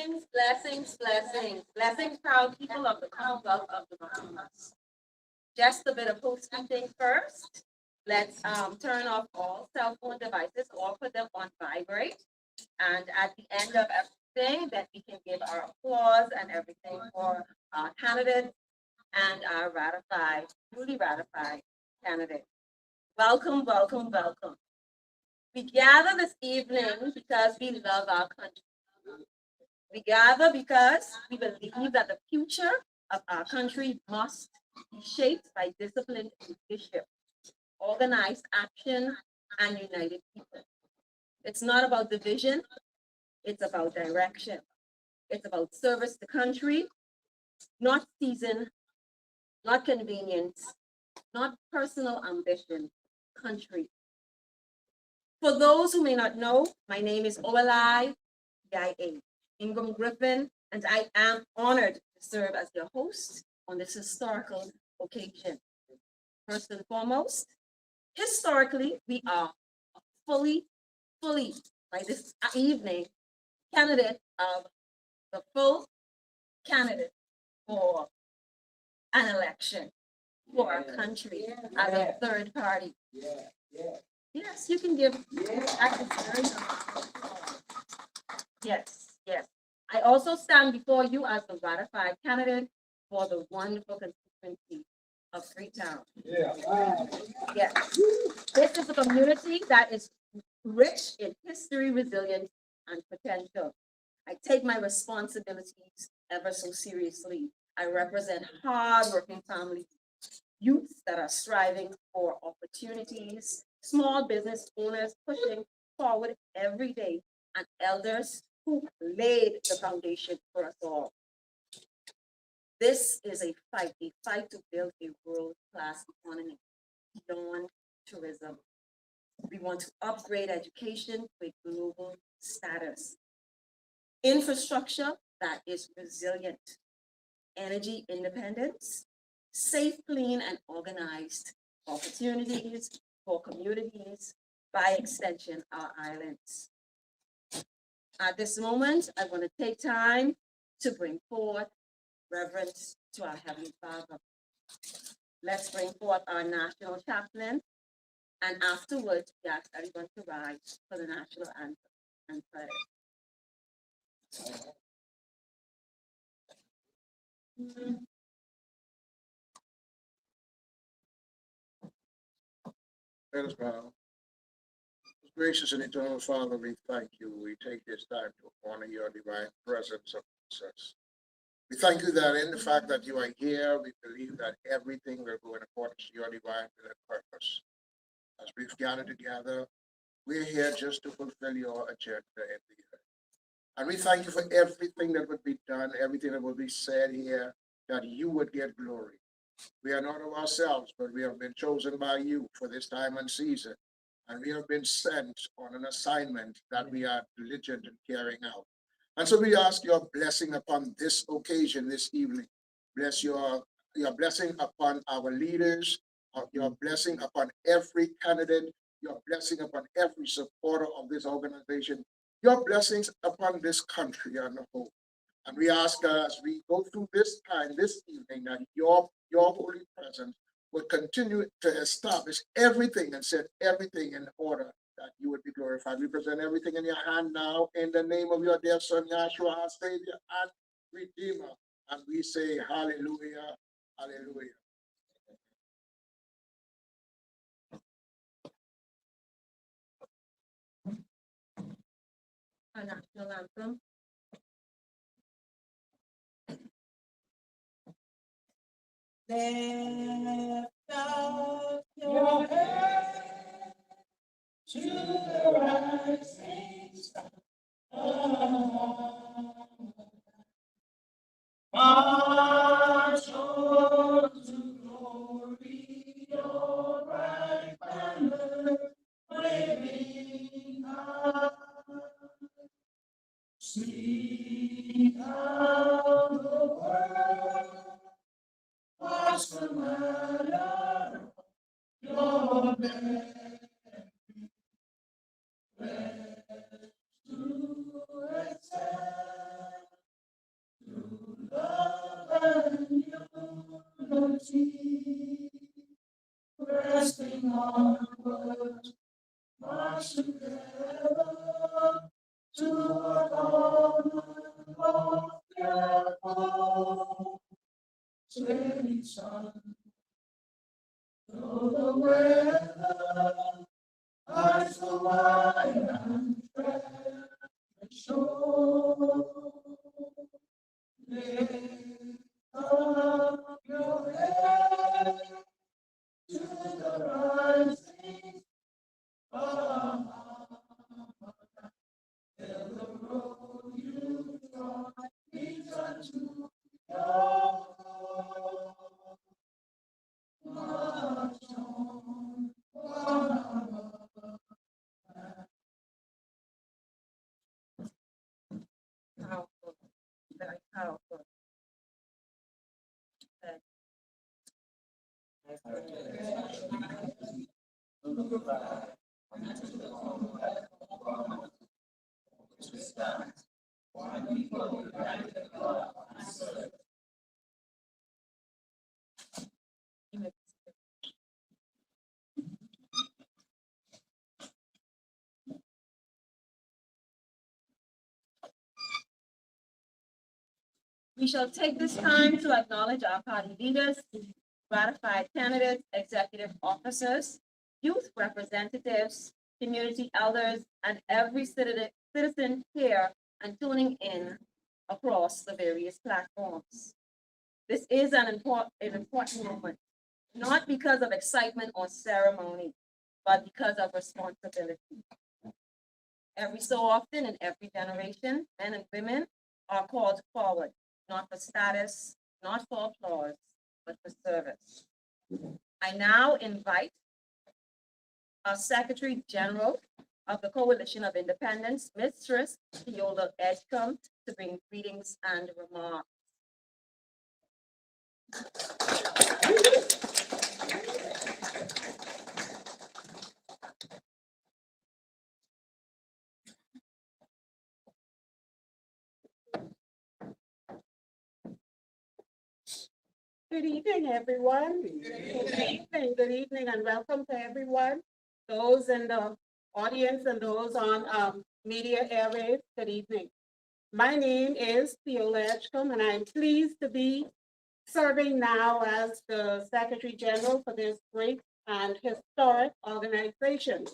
Blessings, proud people of the Commonwealth of the Bahamas. Just a bit of housekeeping first. Let's turn off all cell phone devices or put them on vibrate. And at the end of everything, that we can give our applause and everything for our candidates and our newly ratified candidates. Welcome, welcome, welcome. We gather this evening because we love our country. We gather because we believe that the future of our country must be shaped by disciplined leadership, organized action, and united people. It's not about division, it's about direction. It's about service to country, not season, not convenience, not personal ambition, country. For those who may not know, my name is Oalai Yia Ingram Griffin, and I am honored to serve as your host on this historical occasion. First and foremost, historically, we are fully, by this evening, candidate of the full candidate for an election for our country as a third party. Yes, you can give. Yes, yes. I also stand before you as the ratified candidate for the wonderful constituency of Freetown. Yes. This is a community that is rich in history, resilience, and potential. I take my responsibilities ever so seriously. I represent hardworking families, youths that are striving for opportunities, small business owners pushing forward every day, and elders who laid the foundation for us all. This is a fight to build a world-class economy beyond tourism. We want to upgrade education to a global status, infrastructure that is resilient, energy independence, safe, clean, and organized opportunities for communities, by extension, our islands. At this moment, I want to take time to bring forth reverence to our Heavenly Father. Let's bring forth our national chaplain, and afterwards, we ask everyone to rise for the national anthem and pray. Let us bow. Gracious and eternal Father, we thank you. We take this time to honor your divine presence amongst us. We thank you that in the fact that you are here, we believe that everything will go in accordance to your divine will and purpose. As we've gathered together, we're here just to fulfill your agenda in the earth. And we thank you for everything that would be done, everything that would be said here, that you would get glory. We are not of ourselves, but we have been chosen by you for this time and season. And we have been sent on an assignment that we are diligent in carrying out. And so we ask your blessing upon this occasion this evening. Bless your blessing upon our leaders, your blessing upon every candidate, your blessing upon every supporter of this organization, your blessings upon this country on the whole. And we ask as we go through this time, this evening, that your holy presence will continue to establish everything and set everything in order that you would be glorified. We present everything in your hand now in the name of your dear Son, Yahshua, our Savior and Redeemer. And we say, hallelujah, hallelujah. Our national anthem. Lift up your head to the rising sun. March on to glory, your bright banner waving high. Sing out the world. What's the matter? Your name to excel. marching onward, march together toward common loftier goal. Steady sun, though the weather lies so wide and fair and sure. Lift up your head to the rising sun. Till the road you trod leads unto your goal. March on, one Powerful, very powerful. We shall take this time to acknowledge our party leaders, ratified candidates, executive officers, youth representatives, community elders, and every citizen here and tuning in across the various platforms. This is an important moment, not because of excitement or ceremony, but because of responsibility. Every so often in every generation, men and women are called forward, not for status, not for applause, but for service. I now invite our Secretary General of the Coalition of Independents, Mistress Viola Edgecombe, to bring greetings and remarks. Good evening, everyone. Good evening, and welcome to everyone. Those in the audience and those on media airwaves, good evening. My name is Viola Edgecombe, and I'm pleased to be serving now as the Secretary General for this great and historic organization.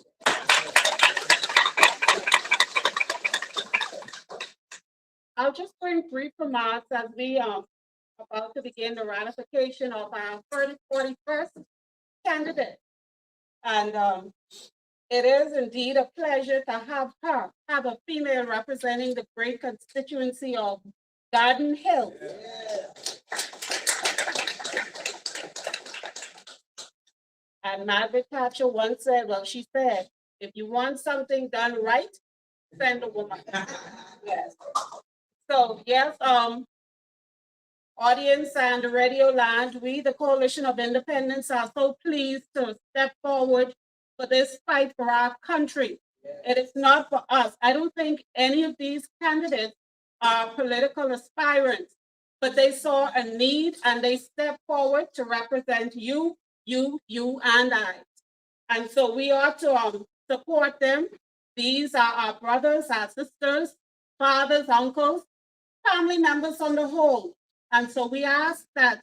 I'll just bring brief remarks as we about to begin the ratification of our 41st candidate. And it is indeed a pleasure to have a female representing the great constituency of Garden Hill. And Margaret Thatcher once said, well, she said, if you want something done right, send a woman. Yes. So yes, audience and the radio land, we, the Coalition of Independents, are so pleased to step forward for this fight for our country. It is not for us. I don't think any of these candidates are political aspirants, but they saw a need and they stepped forward to represent you, and I. And so we ought to support them. These are our brothers, our sisters, fathers, uncles, family members on the whole. And so we ask that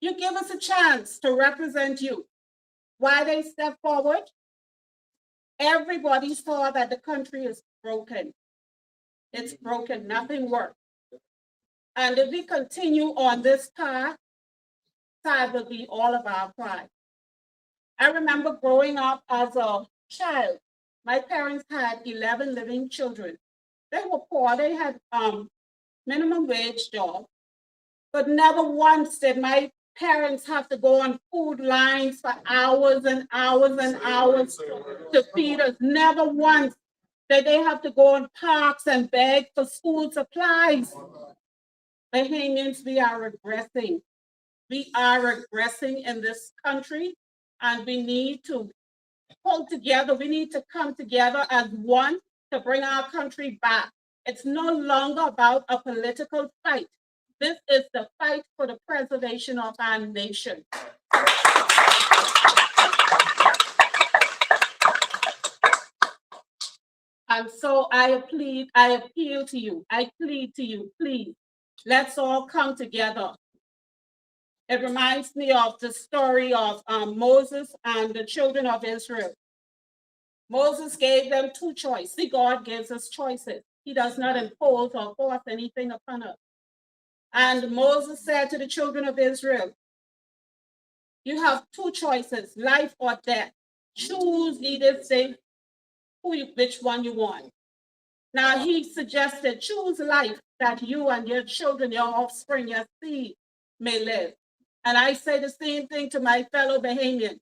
you give us a chance to represent you. Why they step forward? Everybody saw that the country is broken. It's broken, nothing works. And if we continue on this path, that will be all of our pride. I remember growing up as a child, my parents had 11 living children. They were poor, they had minimum wage job, but never once did my parents have to go on food lines for hours and hours and hours to feed us. Never once did they have to go on parks and beg for school supplies. Bahamians, we are regressing. We are regressing in this country, and we need to pull together. We need to come together as one to bring our country back. It's no longer about a political fight. This is the fight for the preservation of our nation. And so I appeal to you, I plead to you, please, let's all come together. It reminds me of the story of Moses and the children of Israel. Moses gave them two choices. See, God gives us choices. He does not impose or force anything upon us. And Moses said to the children of Israel, you have two choices, life or death. Choose either say which one you want. Now he suggested choose life that you and your children, your offspring, your seed may live. And I say the same thing to my fellow Bahamians.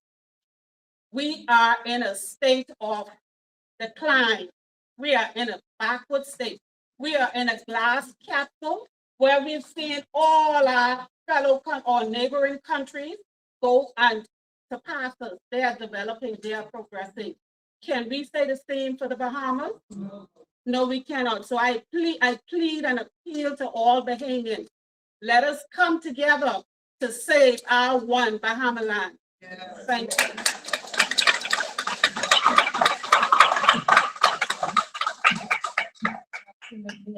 We are in a state of decline. We are in a backward state. We are in a glass capsule where we've seen all our fellow or neighboring countries go and surpass us. They are developing, they are progressing. Can we say the same for the Bahamas? No, we cannot. So I plead and appeal to all Bahamians. Let us come together to save our one Bahama land. Yes. Thank you.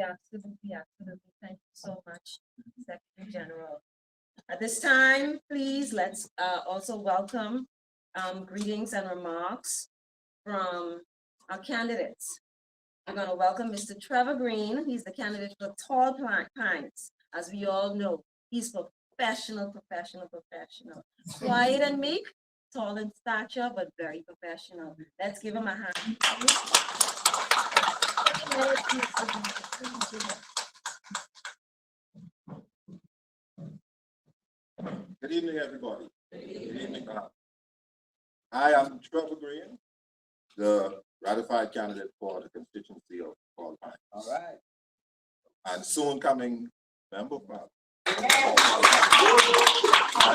Absolutely. Thank you so much, Secretary General. At this time, please, let's also welcome greetings and remarks from our candidates. We're going to welcome Mr. Trevor Green. He's the candidate for Tall Pines. As we all know, he's professional. Quiet and meek, tall in stature, but very professional. Let's give him a hand. Good evening, everybody. Good evening. I am Trevor Green, the ratified candidate for the constituency of Tall Pines. All right. And soon coming member of Parliament. And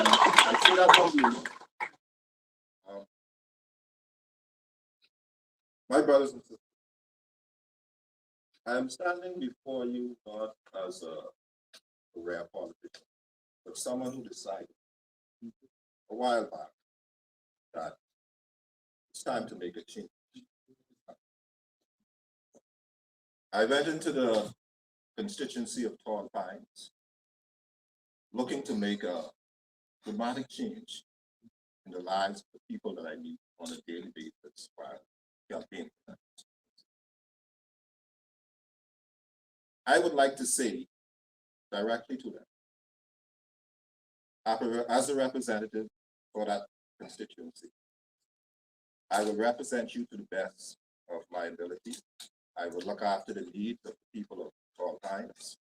I say that humbly. My brothers and sisters, I am standing before you not as a rare politician, but someone who decided a while back that it's time to make a change. I went into the constituency of Tall Pines looking to make a dramatic change in the lives of the people that I meet on a daily basis while campaigning. I would like to say directly to them, as a representative for that constituency, I will represent you to the best of my ability. I will look after the needs of the people of Tall Pines.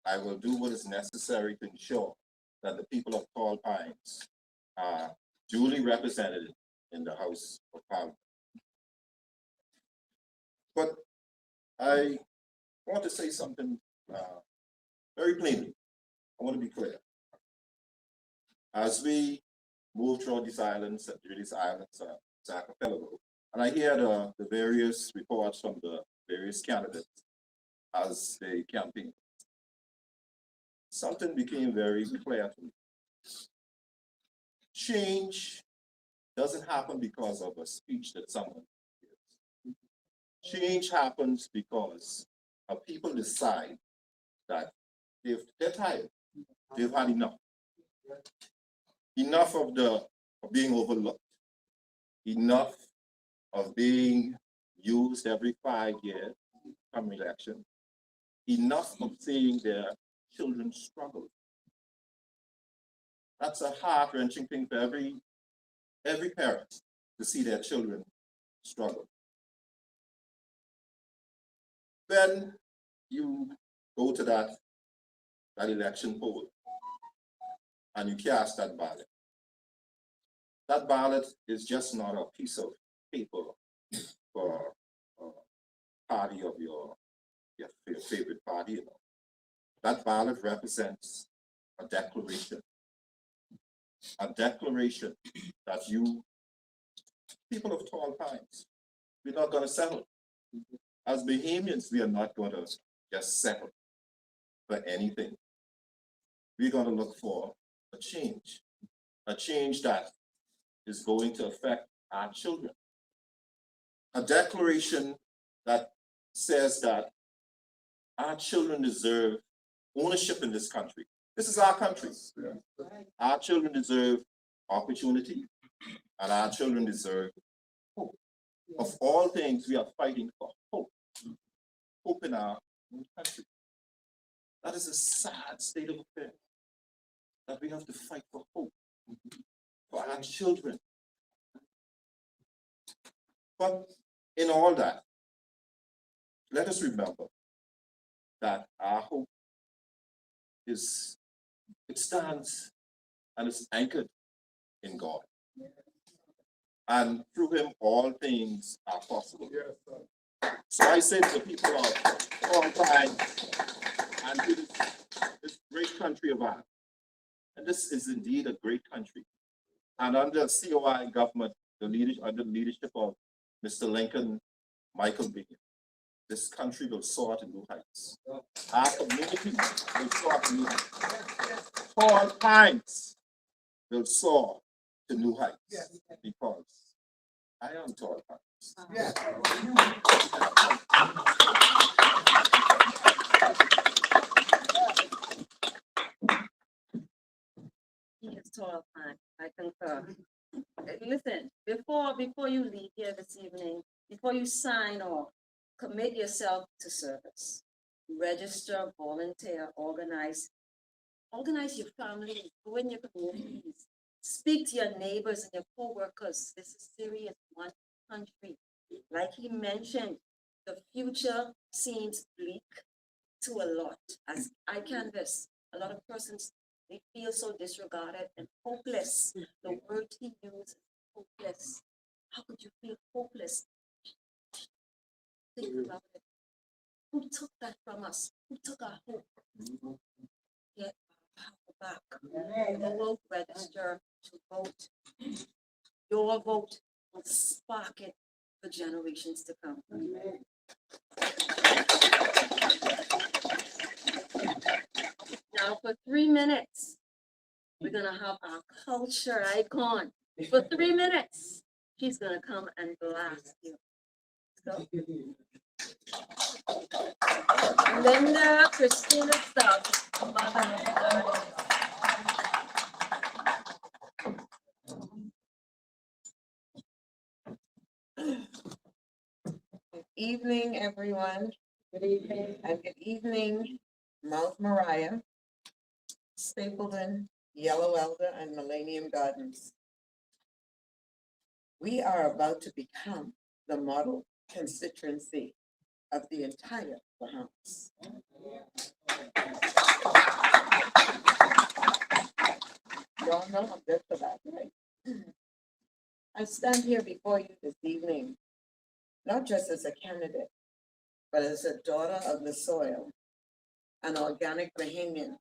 I will do what is necessary to ensure that the people of Tall Pines are duly represented in the House of Parliament. But I want to say something very plainly. I want to be clear. As we move through these islands, archipelago, and I hear the various reports from the various candidates as they campaign, something became very clear to me. Change doesn't happen because of a speech that someone gives. Change happens because people decide that they're tired, they've had enough. Enough of being overlooked, enough of being used every 5 years from election, enough of seeing their children struggle. That's a heart-wrenching thing for every parent to see their children struggle. Then you go to that election poll and you cast that ballot. That ballot is just not a piece of paper for a party of your favorite party. You know. That ballot represents a declaration that you, people of Tall Pines, we're not going to settle. As Bahamians, we are not going to just settle for anything. We're going to look for a change that is going to affect our children. A declaration that says that our children deserve ownership in this country. This is our country. Our children deserve opportunity, and our children deserve hope. Of all things, we are fighting for hope. Hope in our own country. That is a sad state of affairs, that we have to fight for hope for our children. But in all that, let us remember that our hope it stands and is anchored in God. And through him, all things are possible. So I say to the people of all time and to this great country of ours, and this is indeed a great country. And under COI government, under the leadership of Mr. Lincoln Michael B., this country will soar to new heights. Our community will soar to new heights. Tall pines will soar to new heights because I am tall pines. He is tall, fine. I concur. Listen, before you leave here this evening, before you sign off, commit yourself to service. Register, volunteer, organize your family, go in your communities, speak to your neighbors and your co-workers. This is serious, one country. Like he mentioned, the future seems bleak to a lot. As I canvass, a lot of persons, they feel so disregarded and hopeless. The word he used, hopeless. How could you feel hopeless? Think about it. Who took that from us? Who took our hope? Get our power back. Go register to vote. Your vote will spark it for generations to come. Now for 3 minutes, we're gonna have our culture icon. For 3 minutes, she's gonna come and blast you. So, Linda Christina Stubbs. Good evening, everyone. Good evening. And good evening, Mount Moriah, Stapleton, Yellow Elder, and Millennium Gardens. We are about to become the model constituency of the entire Bahamas. Y'all know I'm good for that, right? I stand here before you this evening, not just as a candidate, but as a daughter of the soil, an organic Bahamian.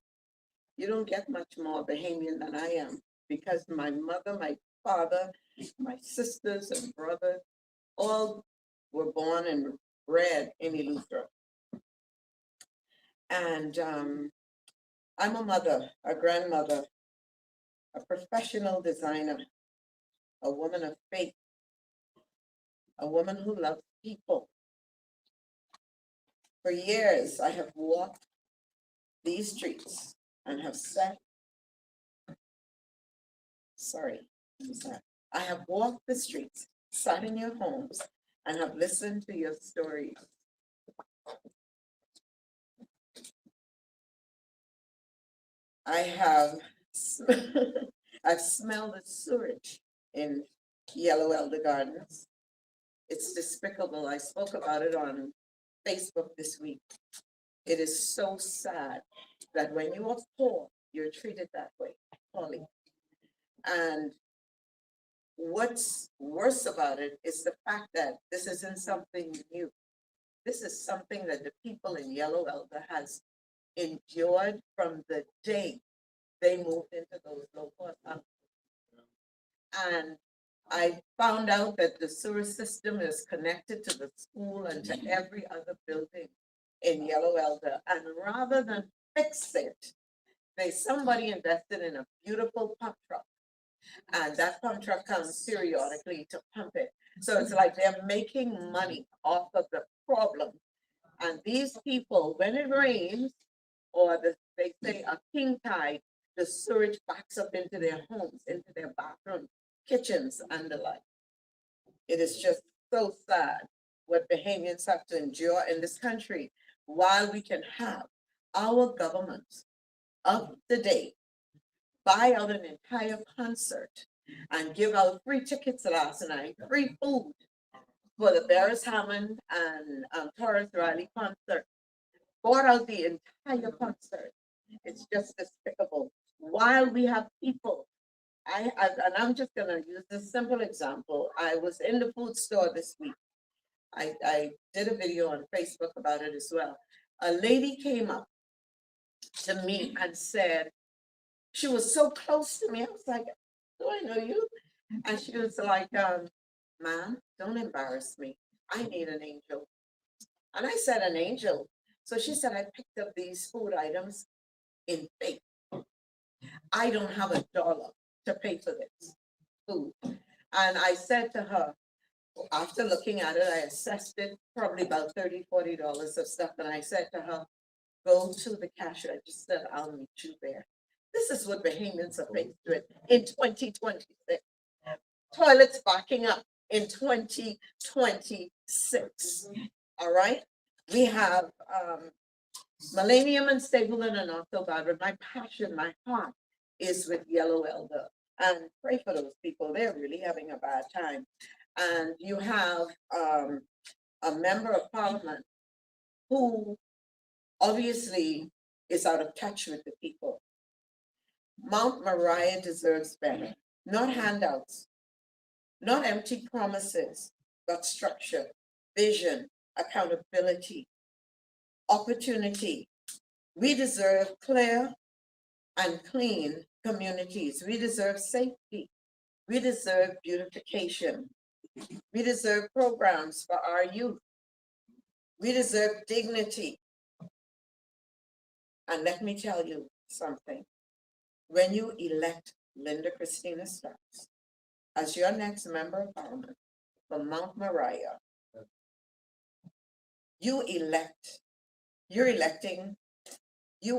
You don't get much more Bahamian than I am, because my mother, my father, my sisters and brothers, all were born and bred in Eleuthera. And I'm a mother, a grandmother, a professional designer, a woman of faith, a woman who loves people. For years, I have walked these streets and have sat, I have walked the streets, sat in your homes, and have listened to your stories. I have, I've smelled the sewage in Yellow Elder Gardens. It's despicable. I spoke about it on Facebook this week. It is so sad that when you are poor, you're treated that way, poorly. And what's worse about it is the fact that this isn't something new. This is something that the people in Yellow Elder has endured from the day they moved into those low-cost houses. And I found out that the sewer system is connected to the school and to every other building in Yellow Elder. And rather than fix it, somebody invested in a beautiful pump truck. And that pump truck comes periodically to pump it. So it's like they're making money off of the problem And these people, when it rains, or they say a king tide, the sewage backs up into their homes, into their bathrooms, kitchens, and the like. It is just so sad what Bahamians have to endure in this country while we can have our government up to date, buy out an entire concert and give out free tickets last night, free food for the Barris Hammond and Torres Riley concert. Bought out the entire concert. It's just despicable. While we have people, and I'm just gonna use this simple example. I was in the food store this week. I did a video on Facebook about it as well. A lady came up to me and said, she was so close to me. I was like, do I know you? And she was like, ma'am, don't embarrass me. I need an angel. And I said, an angel. So she said, I picked up these food items in faith. I don't have $1 to pay for this food. And I said to her, after looking at it, I assessed it probably about $30, $40 of stuff. And I said to her, go to the cash register, I'll meet you there. This is what Bahamians are faced with in 2026. Toilets backing up in 2026. All right? We have Millennium and Stapleton and North Barbara. My passion, my heart is with Yellow Elder. And pray for those people. They're really having a bad time. And you have a member of parliament who obviously is out of touch with the people. Mount Moriah deserves better. Not handouts, not empty promises, but structure, vision, accountability, opportunity. We deserve clear and clean communities. We deserve safety. We deserve beautification. We deserve programs for our youth. We deserve dignity. And let me tell you something. When you elect Linda Christina Starks as your next member of parliament from Mount Moriah, you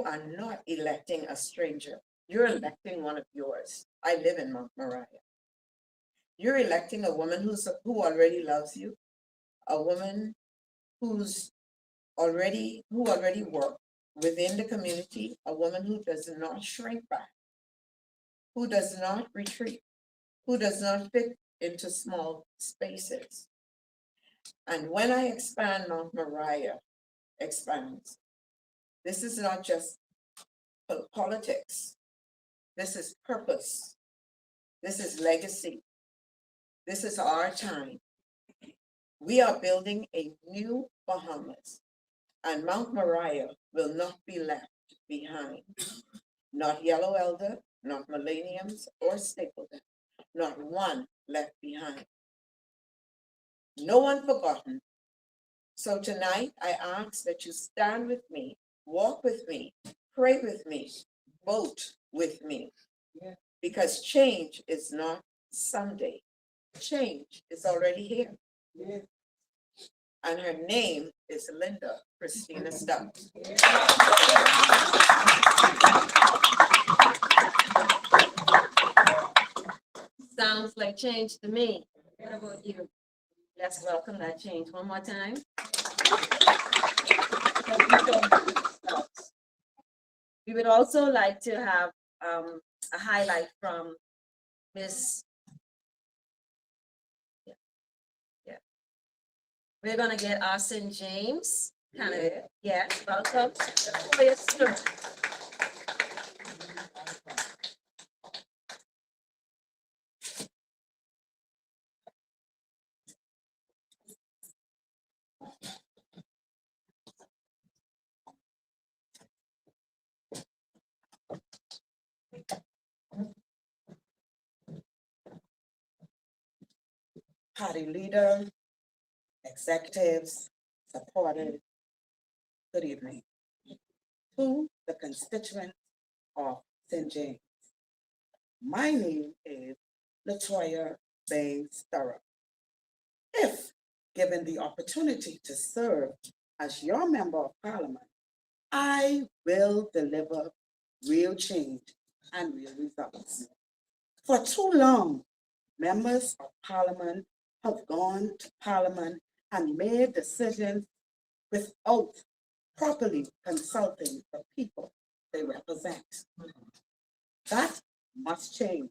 are not electing a stranger. You're electing one of yours. I live in Mount Moriah. You're electing a woman who already loves you, a woman who already worked within the community, a woman who does not shrink back, who does not retreat, who does not fit into small spaces. And when I expand, Mount Moriah expands. This is not just politics. This is purpose. This is legacy. This is our time. We are building a new Bahamas, and Mount Moriah will not be left behind. Not Yellow Elder, not Millenniums or Stapleton, not one left behind. No one forgotten. So tonight, I ask that you stand with me, walk with me, pray with me, vote with me. Because change is not someday. Change is already here. And her name is Linda Christina Starks. Sounds like change to me. What about you? Let's welcome that change one more time. We would also like to have a highlight from Miss. Yeah. We're gonna get Austin James. Kind of, yeah, welcome. Yes, sir. Party leader, executives, supporters, good evening. To the constituents of St. James. My name is Latoya Baines Thorough. If given the opportunity to serve as your member of parliament, I will deliver real change and real results. For too long, members of parliament have gone to parliament and made decisions without properly consulting the people they represent. That must change.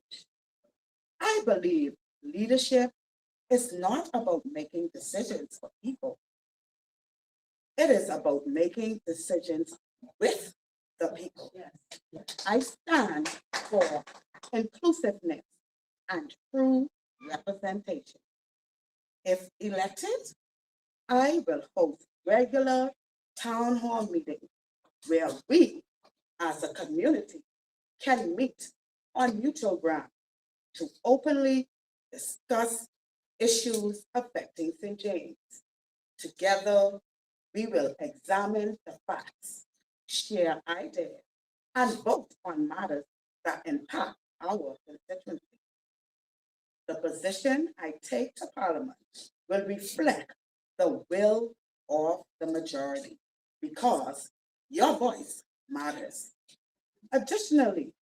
I believe leadership is not about making decisions for people. It is about making decisions with the people. I stand for inclusiveness and true representation. If elected, I will host regular town hall meetings where we, as a community, can meet on neutral ground to openly discuss issues affecting St. James. Together, we will examine the facts, share ideas, and vote on matters that impact our constituency. The position I take to Parliament will reflect the will of the majority because your voice matters. Additionally,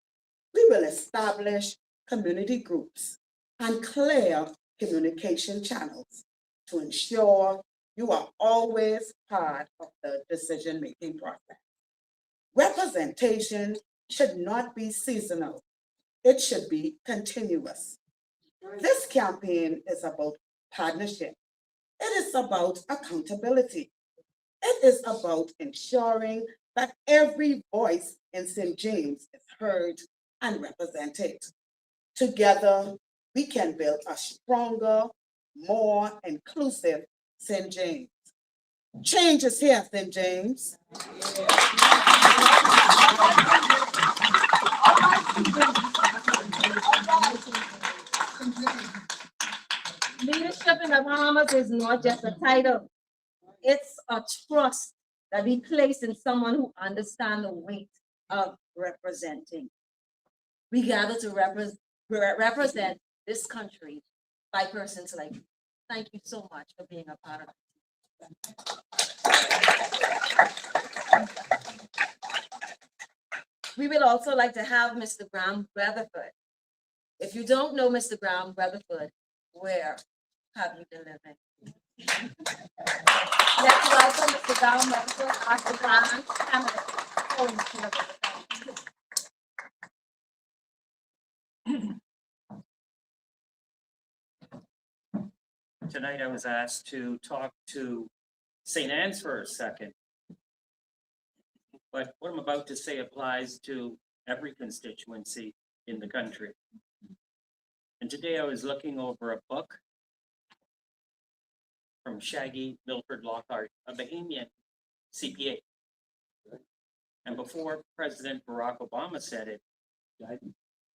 we will establish community groups and clear communication channels to ensure you are always part of the decision-making process. Representation should not be seasonal. It should be continuous. This campaign is about partnership. It is about accountability. It is about ensuring that every voice in St. James is heard and represented. Together, we can build a stronger, more inclusive St. James. Change is here, St. James. Leadership in the Bahamas is not just a title. It's a trust that we place in someone who understands the weight of representing. We gather to represent this country by persons like you. Thank you so much for being a part of it. We would also like to have Mr. Graham Rutherford. If you don't know Mr. Graham Rutherford, where have you been living? Let's welcome Mr. Graham Rutherford, Dr. Graham Cameron. Tonight I was asked to talk to St. Anne's for a second. But what I'm about to say applies to every constituency in the country. And today I was looking over a book from Shaggy Milford Lockhart, a Bahamian CPA. And before President Barack Obama said it,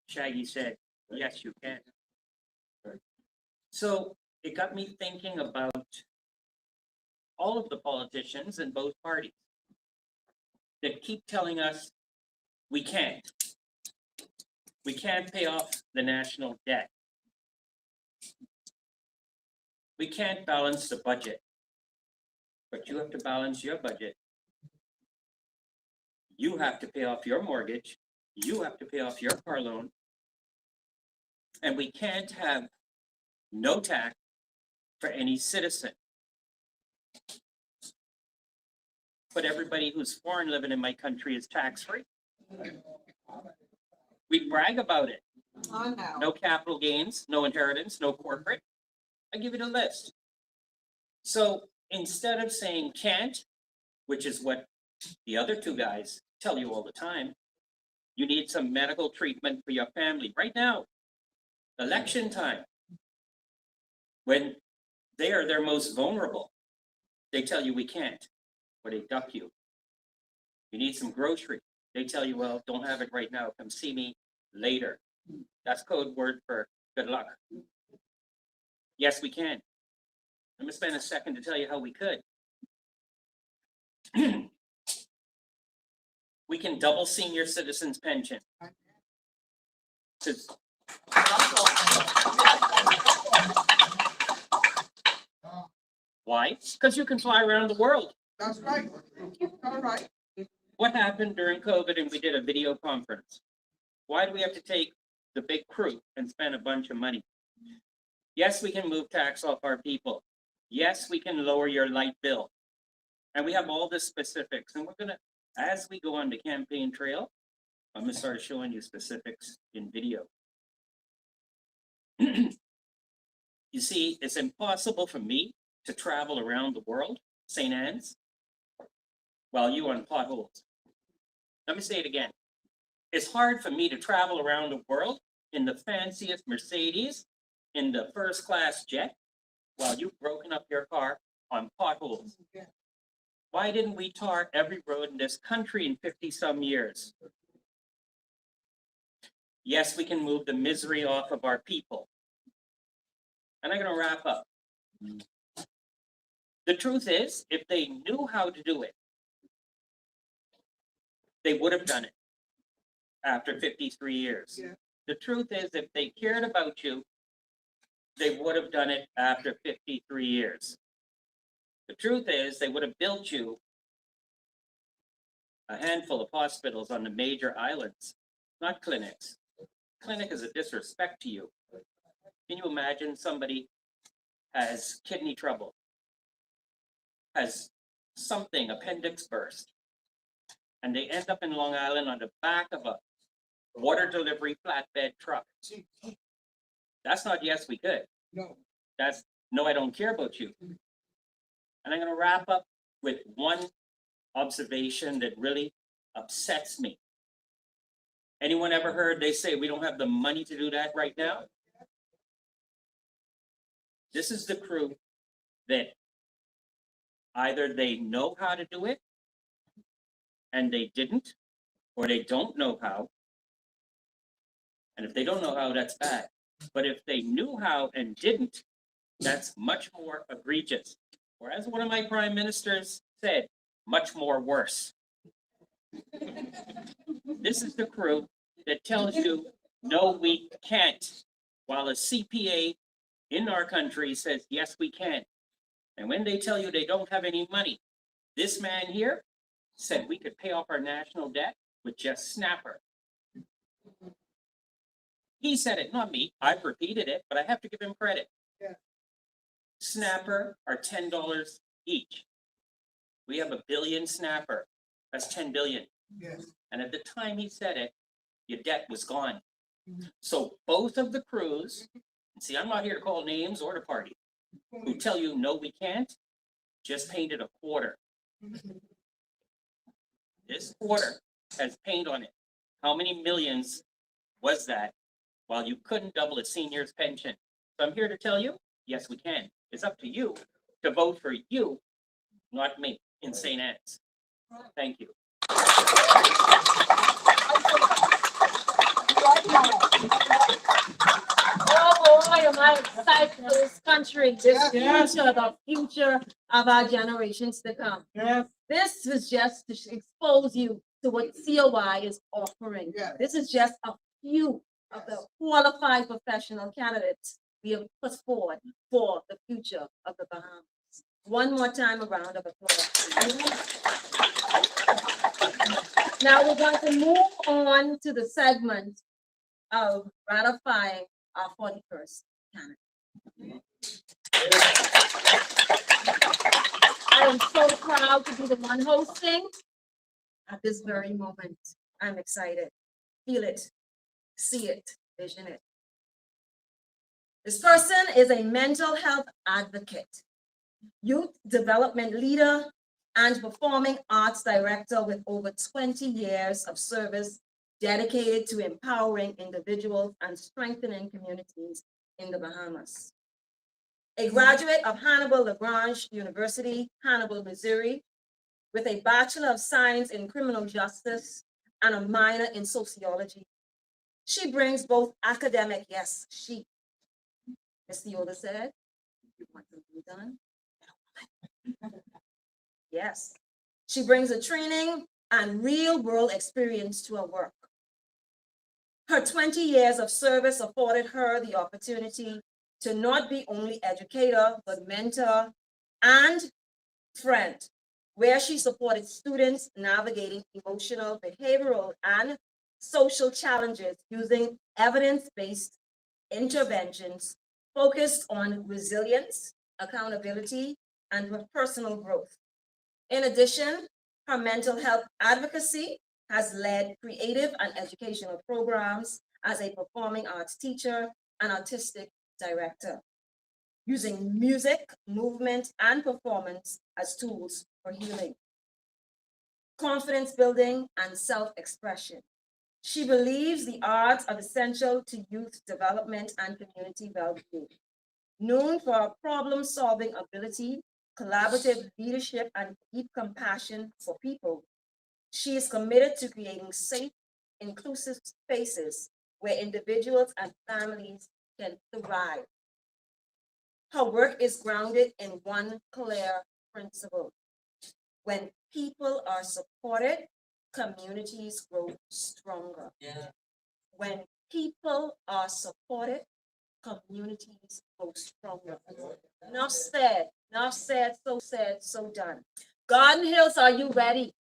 Shaggy said, yes, you can. So it got me thinking about all of the politicians in both parties that keep telling us we can't. We can't pay off the national debt. We can't balance the budget, but you have to balance your budget. You have to pay off your mortgage. You have to pay off your car loan. And we can't have no tax for any citizen. But everybody who's foreign living in my country is tax-free. We brag about it. No capital gains, no inheritance, no corporate. I give you the list. So instead of saying can't, which is what the other two guys tell you all the time, you need some medical treatment for your family right now, election time, when they are their most vulnerable, they tell you we can't, or they duck you. You need some grocery. They tell you, well, don't have it right now. Come see me later. That's code word for good luck. Yes, we can. I'm going to spend a second to tell you how we could. We can double senior citizens pension. Why? Because you can fly around the world That's right. All right. What happened during COVID and we did a video conference? Why do we have to take the big crew and spend a bunch of money? Yes, we can move tax off our people. Yes, we can lower your light bill. And we have all the specifics, and we're gonna, as we go on the campaign trail, I'm gonna start showing you specifics in video. You see, it's impossible for me to travel around the world, St. Anne's, while you on potholes. Let me say it again. It's hard for me to travel around the world in the fanciest Mercedes, in the first class jet, while you've broken up your car on potholes. Why didn't we tar every road in this country in 50-some years? Yes, we can move the misery off of our people. And I'm gonna wrap up. The truth is, if they knew how to do it, they would have done it after 53 years. Yeah. The truth is, if they cared about you, they would have done it after 53 years. The truth is, they would have built you a handful of hospitals on the major islands, not clinics. Clinic is a disrespect to you. Can you imagine somebody has kidney trouble, has something, appendix burst, and they end up in Long Island on the back of a water delivery flatbed truck? That's not yes, we could. No. That's no, I don't care about you. And I'm going to wrap up with one observation that really upsets me. Anyone ever heard they say we don't have the money to do that right now? This is the crew that either they know how to do it and they didn't, or they don't know how. And if they don't know how, that's bad. But if they knew how and didn't, that's much more egregious. Or as one of my prime ministers said, much more worse. This is the crew that tells you, no, we can't, while a CPA in our country says, yes, we can. And when they tell you they don't have any money, this man here said we could pay off our national debt with just Snapper. He said it, not me. I've repeated it, but I have to give him credit. Yeah. Snapper are $10 each. We have 1 billion Snapper. That's 10 billion. Yes. And at the time he said it, your debt was gone. So both of the crews, and see, I'm not here to call names or the party, who tell you, no, we can't, just painted a quarter. This quarter has paint on it. How many millions was that while you couldn't double a senior's pension? So I'm here to tell you, yes, we can. It's up to you to vote for you, not me, in St. Anne's. Thank you. Oh boy, am I excited for this country, this Yes. future, the future of our generations to come. Yes. This is just to expose you to what COI is offering. Yeah. This is just a few of the qualified professional candidates we have put forward for the future of the Bahamas. One more time, a round of applause. Now we're going to move on to the segment of ratifying our 41st candidate. I am so proud to be the one hosting at this very moment. I'm excited. Feel it, see it, vision it. This person is a mental health advocate, youth development leader, and performing arts director with over 20 years of service dedicated to empowering individuals and strengthening communities in the Bahamas. A graduate of Hannibal LaGrange University, Hannibal, Missouri, with a Bachelor of Science in Criminal Justice and a minor in sociology. She brings both academic, yes, she, Mr. Yoda said, you want something done? Yes, she brings a training and real world experience to her work. Her 20 years of service afforded her the opportunity to not be only educator, but mentor and friend where she supported students navigating emotional, behavioral, and social challenges using evidence-based interventions focused on resilience, accountability, and personal growth. In addition, her mental health advocacy has led creative and educational programs as a performing arts teacher and artistic director, using music, movement, and performance as tools for healing, confidence building, and self-expression. She believes the arts are essential to youth development and community well-being. Known for her problem-solving ability, collaborative leadership, and deep compassion for people, she is committed to creating safe, inclusive spaces where individuals and families can thrive. Her work is grounded in one clear principle. When people are supported, communities grow stronger. When people are supported, communities grow stronger. Enough said, so done. Garden Hills, are you ready?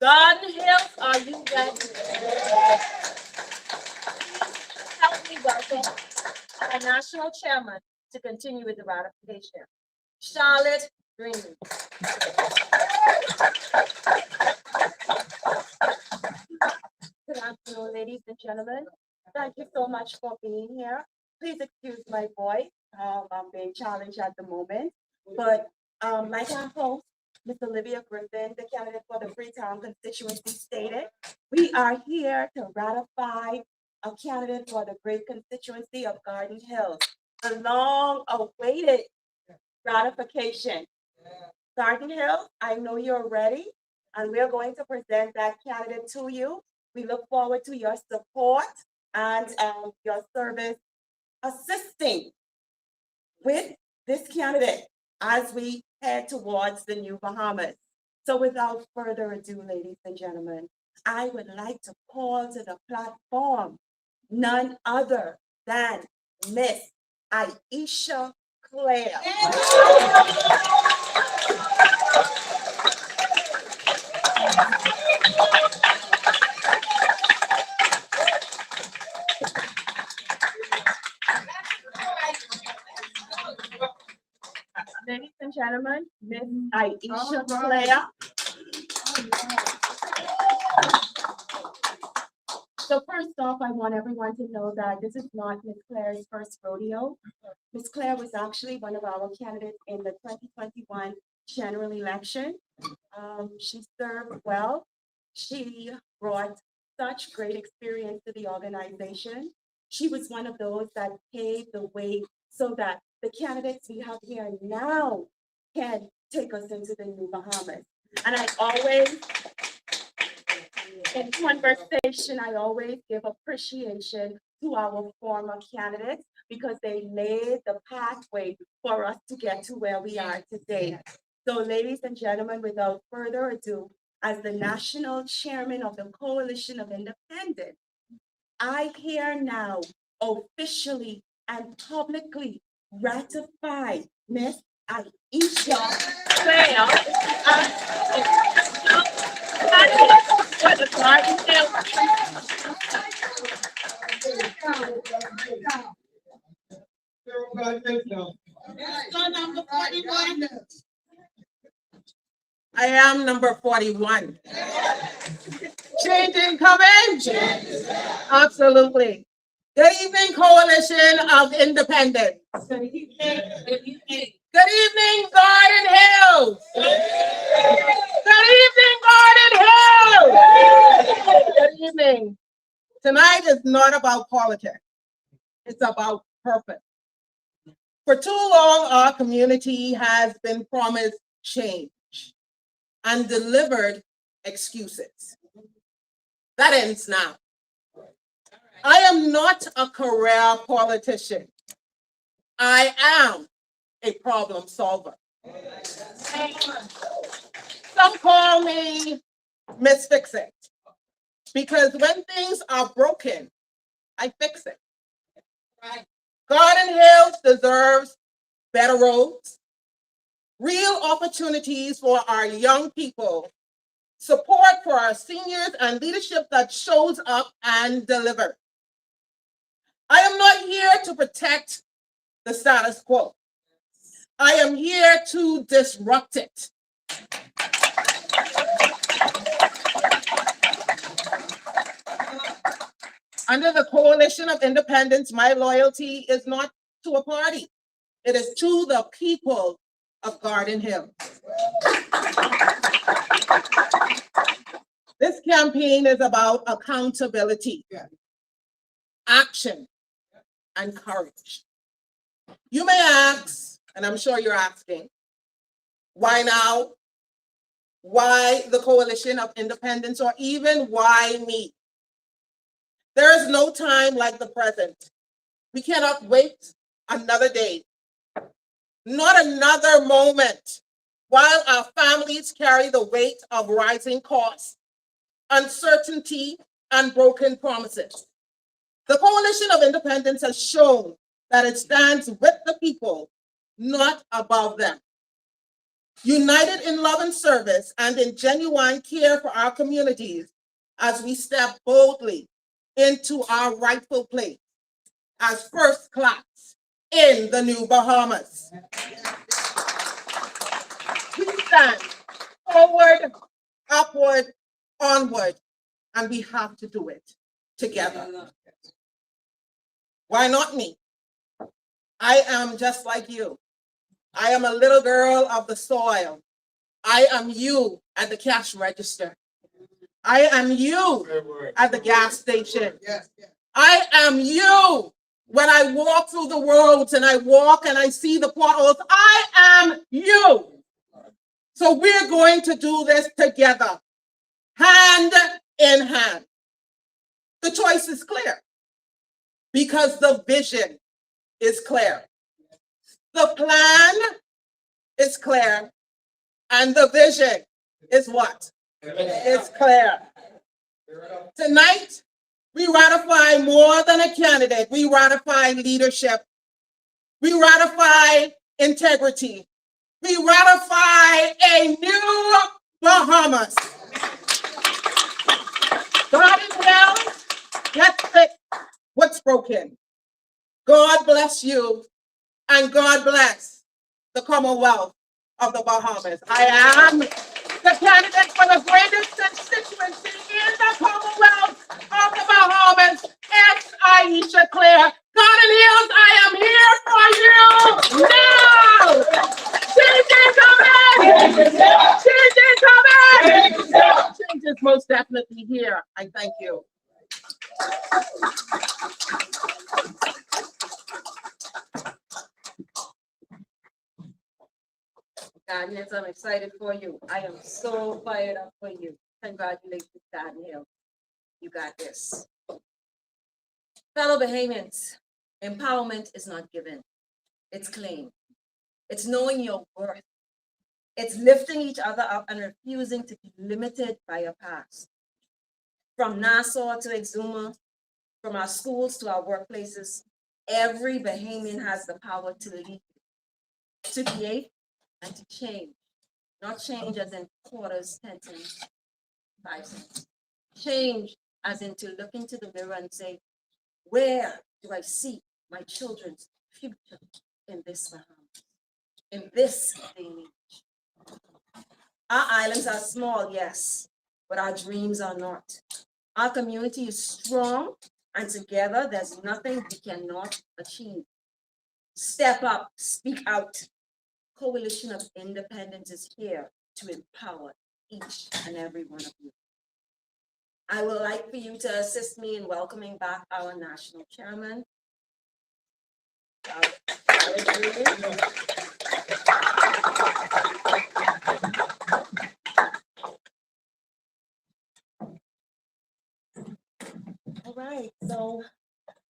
Garden Hills, are you ready? Help me welcome our national chairman to continue with the ratification. Charlotte Green. Good afternoon, ladies and gentlemen. Thank you so much for being here. Please excuse my voice. I'm being challenged at the moment. But like our host, Ms. Olivia Griffin, the candidate for the Freetown constituency, stated, we are here to ratify a candidate for the great constituency of Garden Hills, the long-awaited ratification. Garden Hills, I know you're ready, and we're going to present that candidate to you. We look forward to your support and your service assisting with this candidate as we head towards the new Bahamas. So without further ado, ladies and gentlemen, I would like to call to the platform none other than Miss Aisha Claire. Ladies and gentlemen, Miss Aisha Claire. So first off, I want everyone to know that this is not Miss Claire's first rodeo. Miss Claire was actually one of our candidates in the 2021 general election. She served well. She brought such great experience to the organization. She was one of those that paved the way so that the candidates we have here now can take us into the new Bahamas. And I always, in conversation, I always give appreciation to our former candidates because they laid the pathway for us to get to where we are today. So ladies and gentlemen, without further ado, as the national chairman of the Coalition of Independents, I here now officially and publicly ratify Miss Aisha Claire for the Garden Number 41. I am number 41. Change coming? Absolutely. Good evening, Coalition of Independents. Good evening. Good evening, Garden Hills. Good evening, Garden Hills. Good evening. Tonight is not about politics. It's about purpose. For too long, our community has been promised change and delivered excuses. That ends now. I am not a career politician. I am a problem solver. Some call me Miss Fix It because when things are broken, I fix it. Garden Hills deserves better roads, real opportunities for our young people, support for our seniors, and leadership that shows up and delivers. I am not here to protect the status quo. I am here to disrupt it. Under the Coalition of Independence, my loyalty is not to a party. It is to the people of Garden Hill. This campaign is about accountability, action, and courage. You may ask, and I'm sure you're asking, why now? Why the Coalition of Independence, or even why me? There is no time like the present. We cannot wait another day, not another moment, while our families carry the weight of rising costs, uncertainty, and broken promises. The Coalition of Independence has shown that it stands with the people, not above them. United in love and service and in genuine care for our communities as we step boldly into our rightful place as first class in the new Bahamas. We stand forward, upward, onward, and we have to do it together. Why not me? I am just like you. I am a little girl of the soil. I am you at the cash register. I am you at the gas station. I am you when I walk through the roads and I walk and I see the potholes. I am you. So we're going to do this together, hand in hand. The choice is clear because the vision is clear. The plan is clear, and the vision is what? It's clear. Tonight, we ratify more than a candidate. We ratify leadership. We ratify integrity. We ratify a new Bahamas. Garden Hill, let's fix what's broken. God bless you, and God bless the Commonwealth of the Bahamas. I am the candidate for the greatest constituency in the Commonwealth of the Bahamas. It's Aisha Clare. Garden Hills, I am here for you now. Change is coming. Change is coming. Change is most definitely here. I thank you. Garden Hills, I'm excited for you. I am so fired up for you. Congratulations, Garden Hills. You got this. Fellow Bahamians, empowerment is not given. It's claimed. It's knowing your worth. It's lifting each other up and refusing to be limited by your past. From Nassau to Exuma, from our schools to our workplaces, every Bahamian has the power to lead, to create, and to change. Not change as in quarters, 10 cents, 5 cents. Change as in to look into the mirror and say, where do I see my children's future in this Bahamas, in this day and age? Our islands are small, yes, but our dreams are not. Our community is strong, and together there's nothing we cannot achieve. Step up, speak out. Coalition of Independence is here to empower each and every one of you. I would like for you to assist me in welcoming back our national chairman. All right, so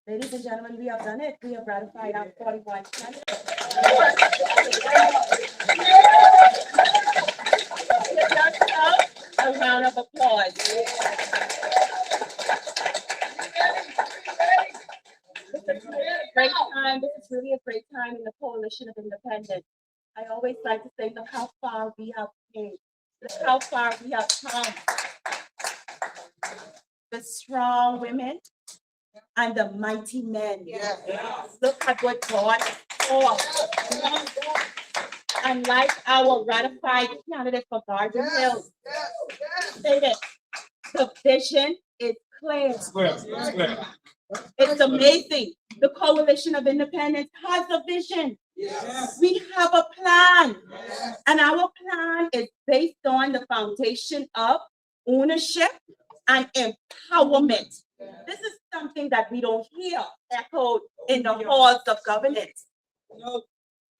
ladies and gentlemen, we have done it. We have ratified our 41 candidates. A round of applause. This is really a great time. This is really a great time in the Coalition of Independence. I always like to say, look how far we have came. Look how far we have come. The strong women and the mighty men. Look at what God has for. And like our ratified candidate for Garden Hill stated, the vision is clear. It's amazing. The Coalition of Independence has a vision. We have a plan. And our plan is based on the foundation of ownership and empowerment. This is something that we don't hear echoed in the halls of governance.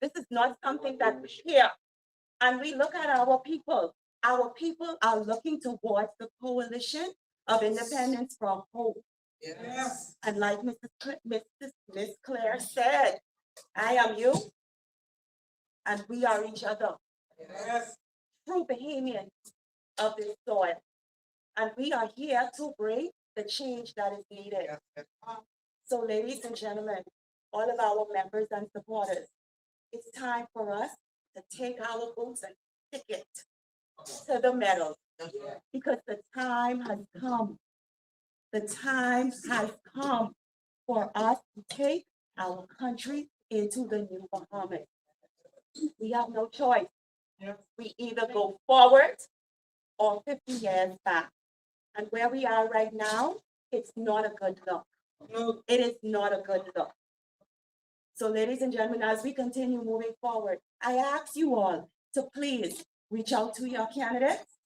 This is not something that we hear. And we look at our people. Our people are looking towards the Coalition of Independence for hope. And like Miss Claire said, I am you, and we are each other. True Bahamians of this soil. And we are here to bring the change that is needed. So ladies and gentlemen, all of our members and supporters, it's time for us to take our boots and stick it to the metal. Because the time has come. The time has come for us to take our country into the new Bahamas. We have no choice. We either go forward or 50 years back. And where we are right now, it's not a good look. It is not a good look. So ladies and gentlemen, as we continue moving forward, I ask you all to please reach out to your candidates,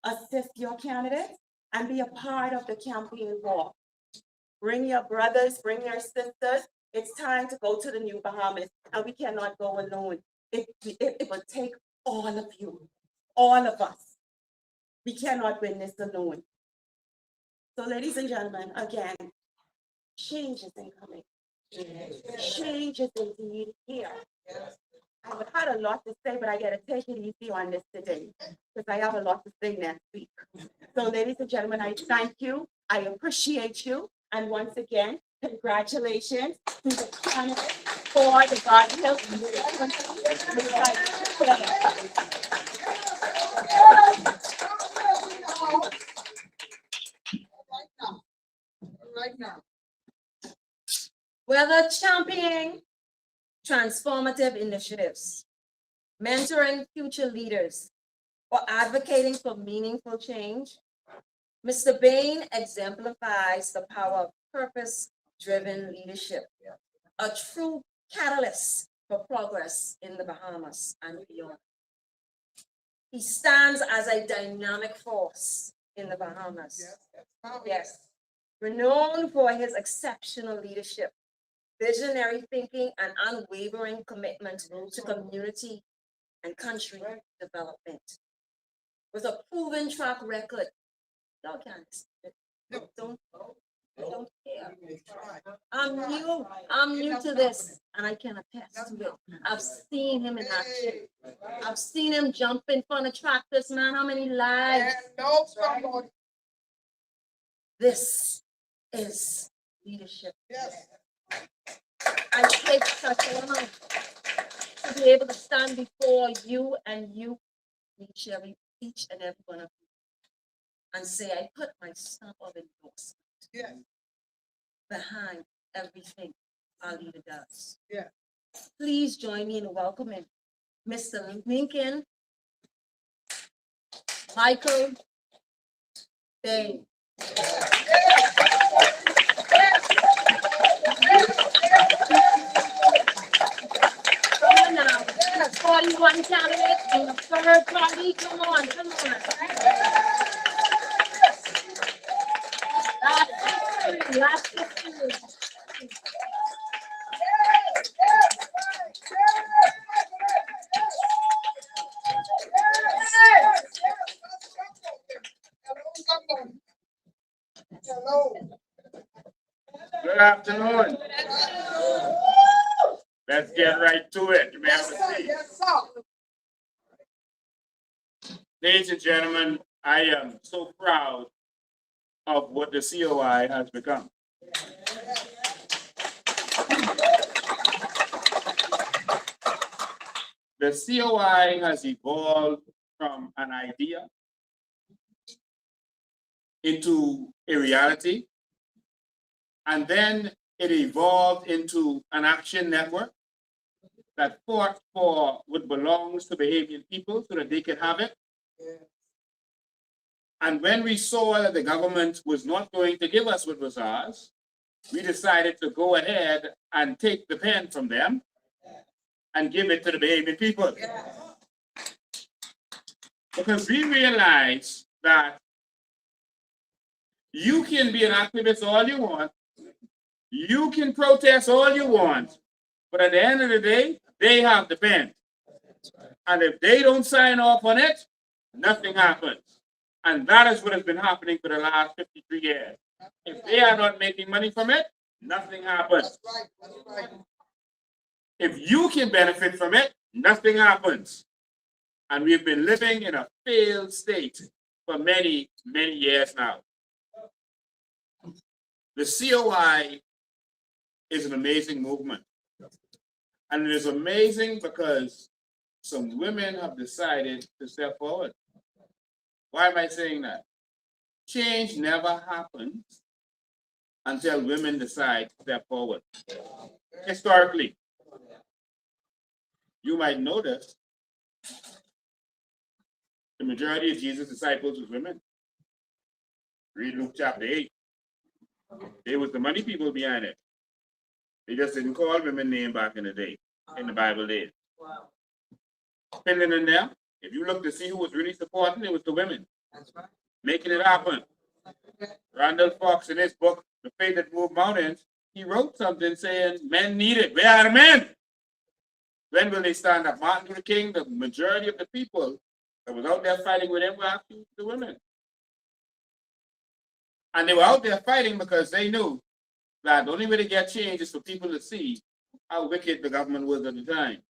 assist your candidates, and be a part of the campaign walk. Bring your brothers, bring your sisters. It's time to go to the new Bahamas, and we cannot go alone. It will take all of you, all of us. We cannot win this alone. So ladies and gentlemen, again, change is incoming. Change is indeed here. I've had a lot to say, but I gotta take it easy on this today, because I have a lot to say next week. So ladies and gentlemen, I thank you, I appreciate you, and once again, congratulations to the candidate for the Garden Hill. Whether championing transformative initiatives, mentoring future leaders, or advocating for meaningful change, Mr. Bain exemplifies the power of purpose-driven leadership, a true catalyst for progress in the Bahamas and beyond. He stands as a dynamic force in the Bahamas. Yes, renowned for his exceptional leadership, visionary thinking, and unwavering commitment to community and country development. With a proven track record, y'all can't, don't care. I'm new to this, and I can attest to it. I've seen him in action. I've seen him jump in front of tractors, man. How many lives? This is leadership. I take such honor to be able to stand before you and you, each and every one of you, and say, I put my stamp of endorsement behind everything our leader does. Please join me in welcoming Mr. Lincoln Michael Bain. Come on now, 41 candidates in the third party. Come on. Last history. Good afternoon. Let's get right to it. You may have a seat. Ladies and gentlemen, I am so proud of what the COI has become. The COI has evolved from an idea into a reality. And then it evolved into an action network that fought for what belongs to Bahamian people so that they could have it. And when we saw that the government was not going to give us what was ours, we decided to go ahead and take the pen from them and give it to the Bahamian people. Because we realized that you can be an activist all you want, you can protest all you want, but at the end of the day, they have the pen. And if they don't sign off on it, nothing happens. And that is what has been happening for the last 53 years. If they are not making money from it, nothing happens. If you can benefit from it, nothing happens. And we've been living in a failed state for many, many years now. The COI is an amazing movement. And it is amazing because some women have decided to step forward. Why am I saying that? Change never happens until women decide to step forward. Historically, you might notice the majority of Jesus' disciples was women. Read Luke chapter 8. They was the money people behind it. They just didn't call women name back in the day, in the Bible days. Depending on them, if you look to see who was really supporting, it was the women. That's right. Making it happen. Randall Fox, in his book, The Faith That Moved Mountains, he wrote something saying, men need it. Where are the men? When will they stand up? Martin Luther King, the majority of the people that was out there fighting with him were actually the women. And they were out there fighting because they knew that the only way to get change is for people to see how wicked the government was at the time.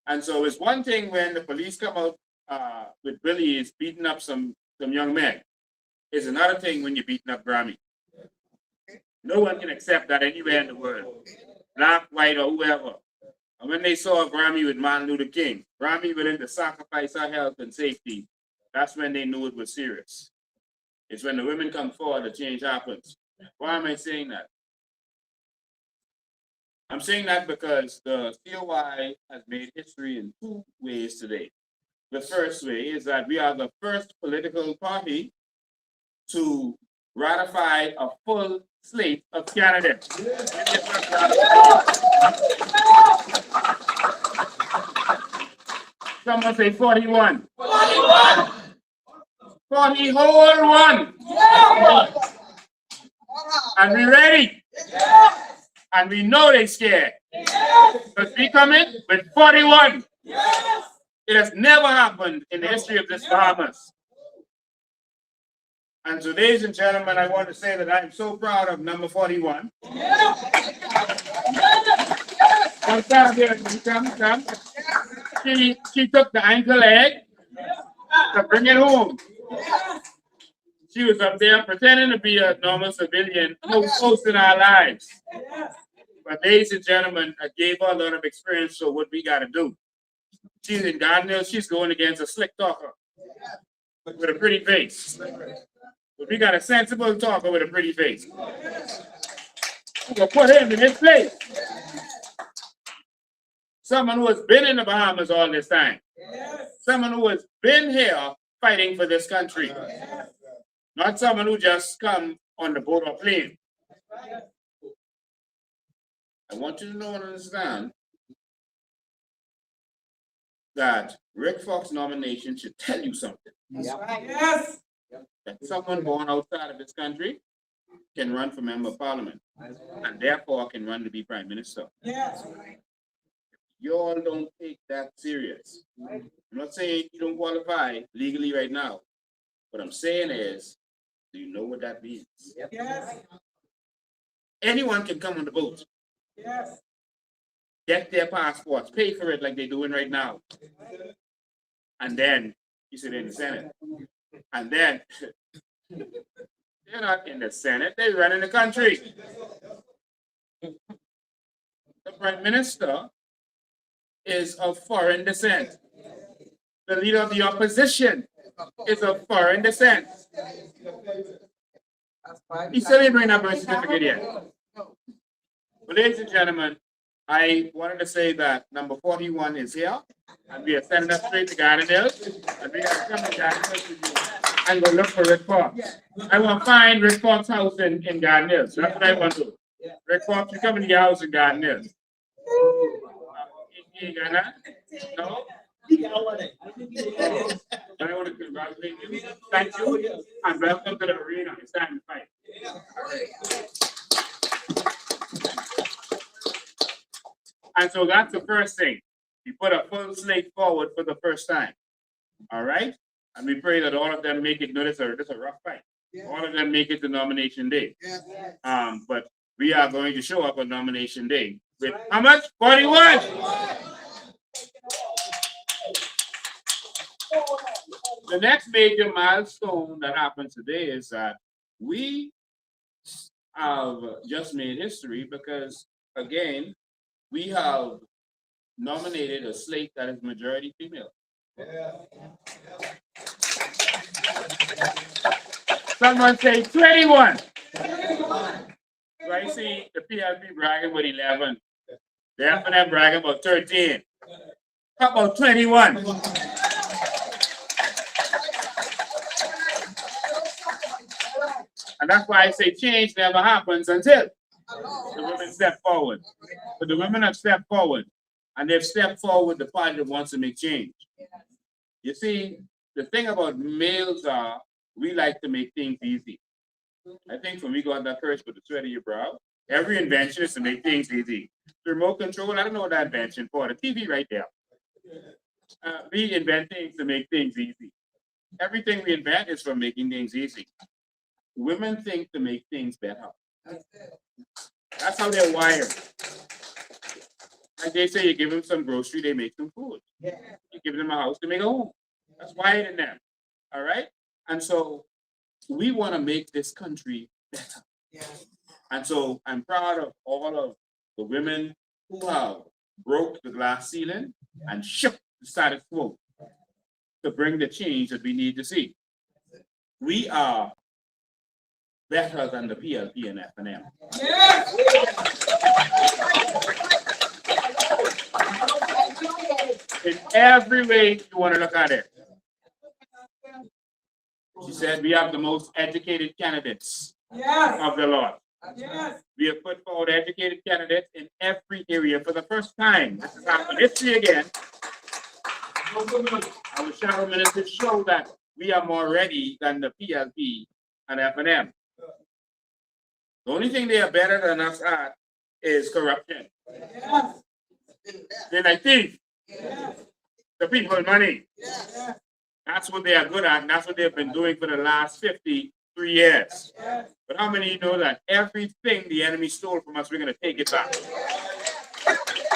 And so it's one thing when the police come out with billies beating up some young men. It's another thing when you're beating up Grammy. No one can accept that anywhere in the world, black, white, or whoever. And when they saw Grammy with Martin Luther King, Grammy willing to sacrifice our health and safety, that's when they knew it was serious. It's when the women come forward that change happens. Why am I saying that? I'm saying that because the COI has made history in two ways today. The first way is that we are the first political party to ratify a full slate of candidates. Someone say 41. 41. 40 whole one. And we ready. And we know they scared. Because we come in with 41. It has never happened in the history of this Bahamas. And so, ladies and gentlemen, I want to say that I'm so proud of number 41. Come. She took the ankle leg to bring it home. She was up there pretending to be a normal civilian, hosting our lives. But ladies and gentlemen, I gave her a lot of experience, so what we got to do. She's in Gardner, she's going against a slick talker with a pretty face. But we got a sensible talker with a pretty face. We're going to put him in his place. Someone who has been in the Bahamas all this time. Someone who has been here fighting for this country. Not someone who just come on the boat or plane. I want you to know and understand that Rick Fox's nomination should tell you something. That's right. Yes. That someone born outside of this country can run for member of parliament and therefore can run to be prime minister. Yes. You all don't take that serious. I'm not saying you don't qualify legally right now. What I'm saying is, do you know what that means? Yes. Anyone can come on the boat. Yes. Get their passports, pay for it like they're doing right now. And then you sit in the Senate. And then they're not in the Senate, they're running the country. The prime minister is of foreign descent. The leader of the opposition is of foreign descent. He still didn't bring that birth certificate yet. But ladies and gentlemen, I wanted to say that number 41 is here, and we are sending us straight to Garden Hills, and we are coming to Garden Hills with you. I'm going to look for Rick Fox. I want to find Rick Fox's house in Garden Hills. That's what I want to do. Rick Fox, you come into your house in Garden Hills. You ain't got that? No? I want to congratulate you. Thank you, and welcome to the arena. It's time to fight. And so that's the first thing. We put a full slate forward for the first time. All right? And we pray that all of them make it. Notice it's a rough fight. All of them make it to nomination day. But we are going to show up on nomination day with how much? 41. The next major milestone that happens today is that we have just made history because, again, we have nominated a slate that is majority female. Someone say 21. So I see the PLP bragging with 11. The FNM bragging about 13. How about 21? And that's why I say change never happens until the women step forward. But the women have stepped forward, and they've stepped forward the party that wants to make change. You see, the thing about males are, we like to make things easy. I think when we got that courage with the sweat of your brow, every invention is to make things easy. The remote control, I don't know what that invention for, the TV right there. We invent things to make things easy. Everything we invent is for making things easy. Women think to make things better. That's how they're wired. Like they say, you give them some grocery, they make some food. You give them a house, they make a home. That's wired in them. All right? And so we want to make this country better. And so I'm proud of all of the women who have broke the glass ceiling and shook the status quo to bring the change that we need to see. We are better than the PLP and FNM. In every way you want to look at it. She said we have the most educated candidates of the lot. We have put forward educated candidates in every area for the first time. This has happened history again. Our shadow ministers show that we are more ready than the PLP and FNM. The only thing they are better than us at is corruption. They're like thief. The people money. That's what they are good at, and that's what they've been doing for the last 53 years. But how many know that everything the enemy stole from us, we're going to take it back?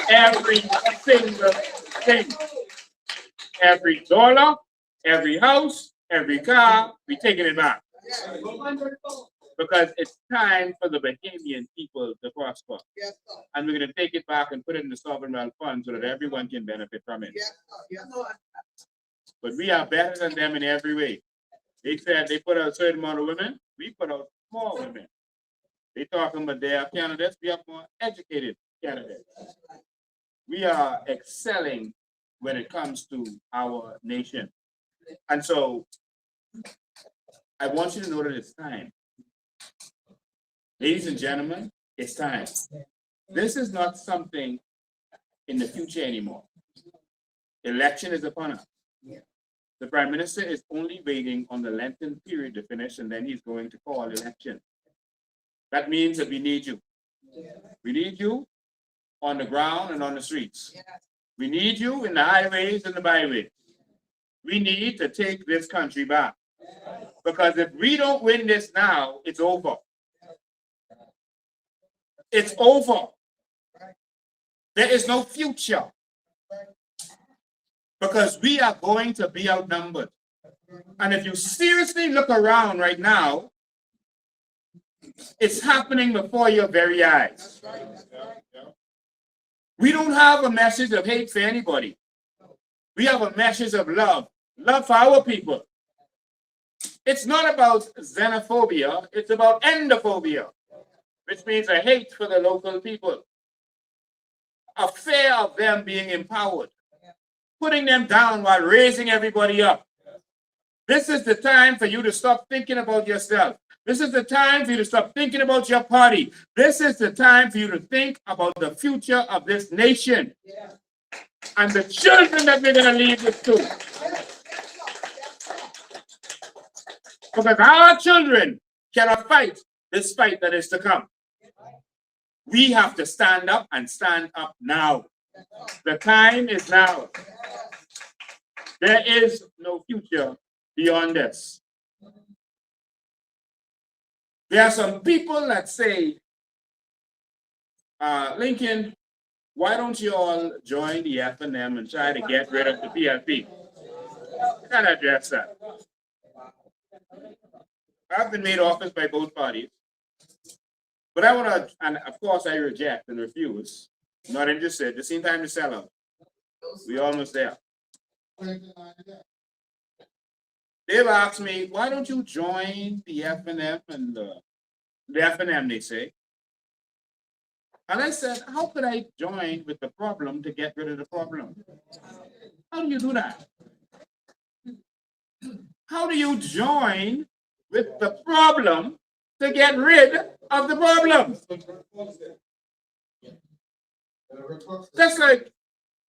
Every single thing. Every dollar, every house, every car, we're taking it back. Because it's time for the Bahamian people to prosper. And we're going to take it back and put it in the sovereign wealth fund so that everyone can benefit from it. But we are better than them in every way. They said they put out a certain amount of women, we put out more women. They talking about their candidates, we have more educated candidates. We are excelling when it comes to our nation. And so I want you to know that it's time. Ladies and gentlemen, it's time. This is not something in the future anymore. Election is upon us. The Prime Minister is only waiting on the Lenten period to finish, and then he's going to call election. That means that we need you. We need you on the ground and on the streets. We need you in the highways and the byways. We need to take this country back. Because if we don't win this now, it's over. It's over. There is no future. Because we are going to be outnumbered. And if you seriously look around right now, it's happening before your very eyes. We don't have a message of hate for anybody. We have a message of love, love for our people. It's not about xenophobia, it's about endophobia, which means a hate for the local people, a fear of them being empowered, putting them down while raising everybody up. This is the time for you to stop thinking about yourself. This is the time for you to stop thinking about your party. This is the time for you to think about the future of this nation and the children that we're going to leave this to. Because our children cannot fight this fight that is to come. We have to stand up and stand up now. The time is now. There is no future beyond this. There are some people that say, Lincoln, why don't you all join the FNM and try to get rid of the PLP? I can't address that. I've been made office by both parties. But I want to, and of course I reject and refuse. Not interested. The same time to sell out. We're almost there. They've asked me, why don't you join the FNF and the FNM, they say. And I said, how could I join with the problem to get rid of the problem? How do you do that? How do you join with the problem to get rid of the problem? That's like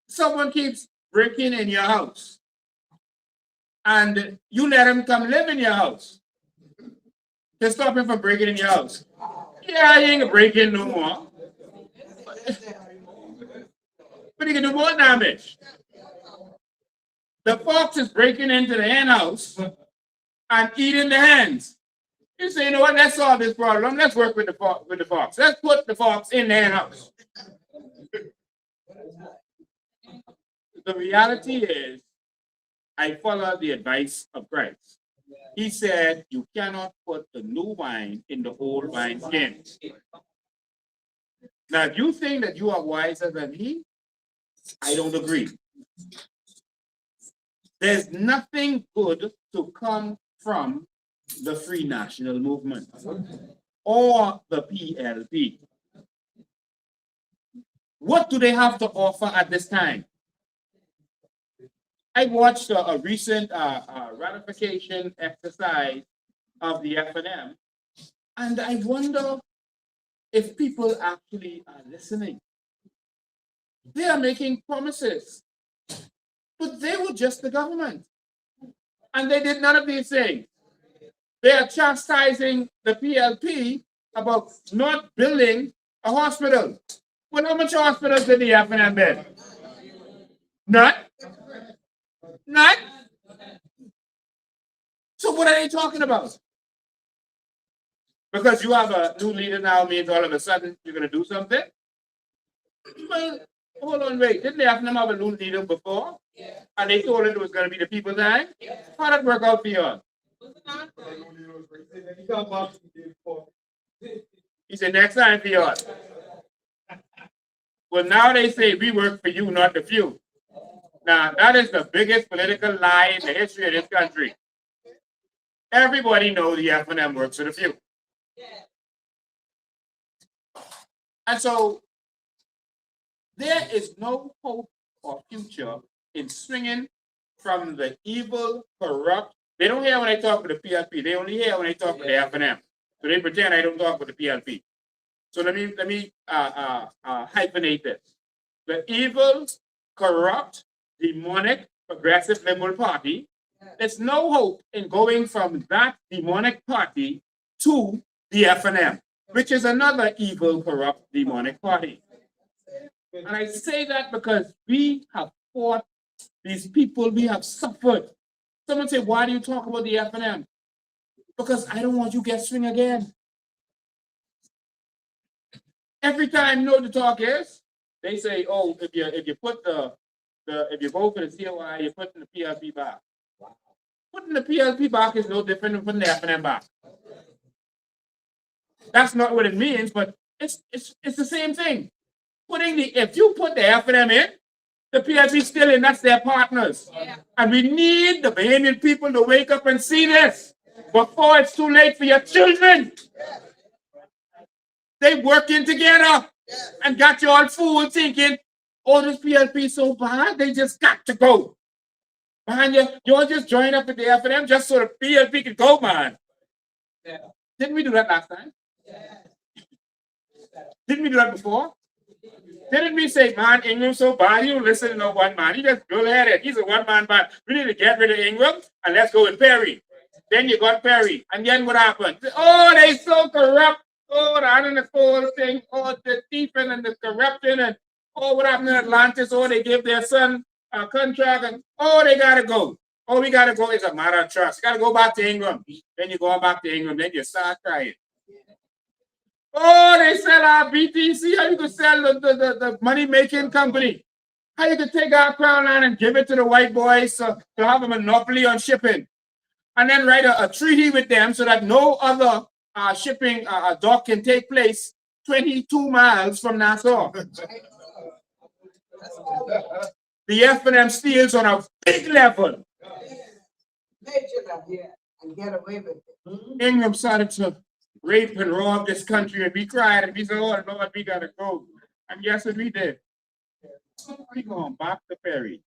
someone keeps breaking in your house and you let him come live in your house to stop him from breaking in your house. Yeah, I ain't gonna break in no more. But he can do more damage. The fox is breaking into the hen house and eating the hens. You say, you know what, let's solve this problem. Let's work with the fox. Let's put the fox in the hen house. The reality is, I follow the advice of Christ. He said, you cannot put the new wine in the old wineskin. Now, if you think that you are wiser than me, I don't agree. There's nothing good to come from the Free National Movement or the PLP. What do they have to offer at this time? I watched a recent ratification exercise of the FNM, and I wonder if people actually are listening. They are making promises, but they were just the government, and they did none of these things. They are chastising the PLP about not building a hospital. Well, how much hospitals did the FNM build? None. None. So what are they talking about? Because you have a new leader now means all of a sudden you're going to do something? Well, hold on, wait. Didn't they have a new leader before? Yeah. And they told it was going to be the people's time? Yeah. How did that work out for you? He said, next time for you. Well, now they say we work for you, not the few. Now, that is the biggest political lie in the history of this country. Everybody knows the FNM works for the few. And so, there is no hope or future in swinging from the evil, corrupt. They don't hear when I talk with the PLP. They only hear when I talk with the FNM. So they pretend I don't talk with the PLP. So let me hyphenate this. The evil, corrupt, demonic, progressive liberal party. There's no hope in going from that demonic party to the FNM, which is another evil, corrupt, demonic party. And I say that because we have fought these people, we have suffered. Someone say, why do you talk about the FNM? Because I don't want you to get swing again. Every time you know the talk is, they say, oh, if you put if you vote for the COI, you're putting the PLP back. Putting the PLP back is no different than putting the FNM back. That's not what it means, but it's the same thing. if you put the F&M in, the PLP still in, that's their partners. And we need the Bahamian people to wake up and see this before it's too late for your children. They working together and got you all fooled thinking, oh, this PLP so bad, they just got to go. Man, you all just join up with the F&M just so the PLP can go, man. Didn't we do that last time? Didn't we do that before? Didn't we say, man, Ingram's so bad, you don't listen to no one man. He just go ahead. He's a one-man band. We need to get rid of Ingram and let's go with Perry. Then you got Perry. And then what happened? Oh, they so corrupt. Oh, the unenforced thing. Oh, the thieving and the corruption. And oh, what happened in Atlantis? Oh, they gave their son a contract. And oh, they got to go. Oh, we got to go. It's a matter of trust. Got to go back to Ingram. Then you go back to Ingram. Then you start crying. Oh, they sell our BTC. How you could sell the money-making company? How you could take our crown line and give it to the white boys to have a monopoly on shipping? And then write a treaty with them so that no other shipping dock can take place 22 miles from Nassau. The F&M steals on a big level. And get away with it. Ingram started to rape and rob this country, and we cried and we said, oh Lord, we gotta go. And guess what we did? We going back to Perry.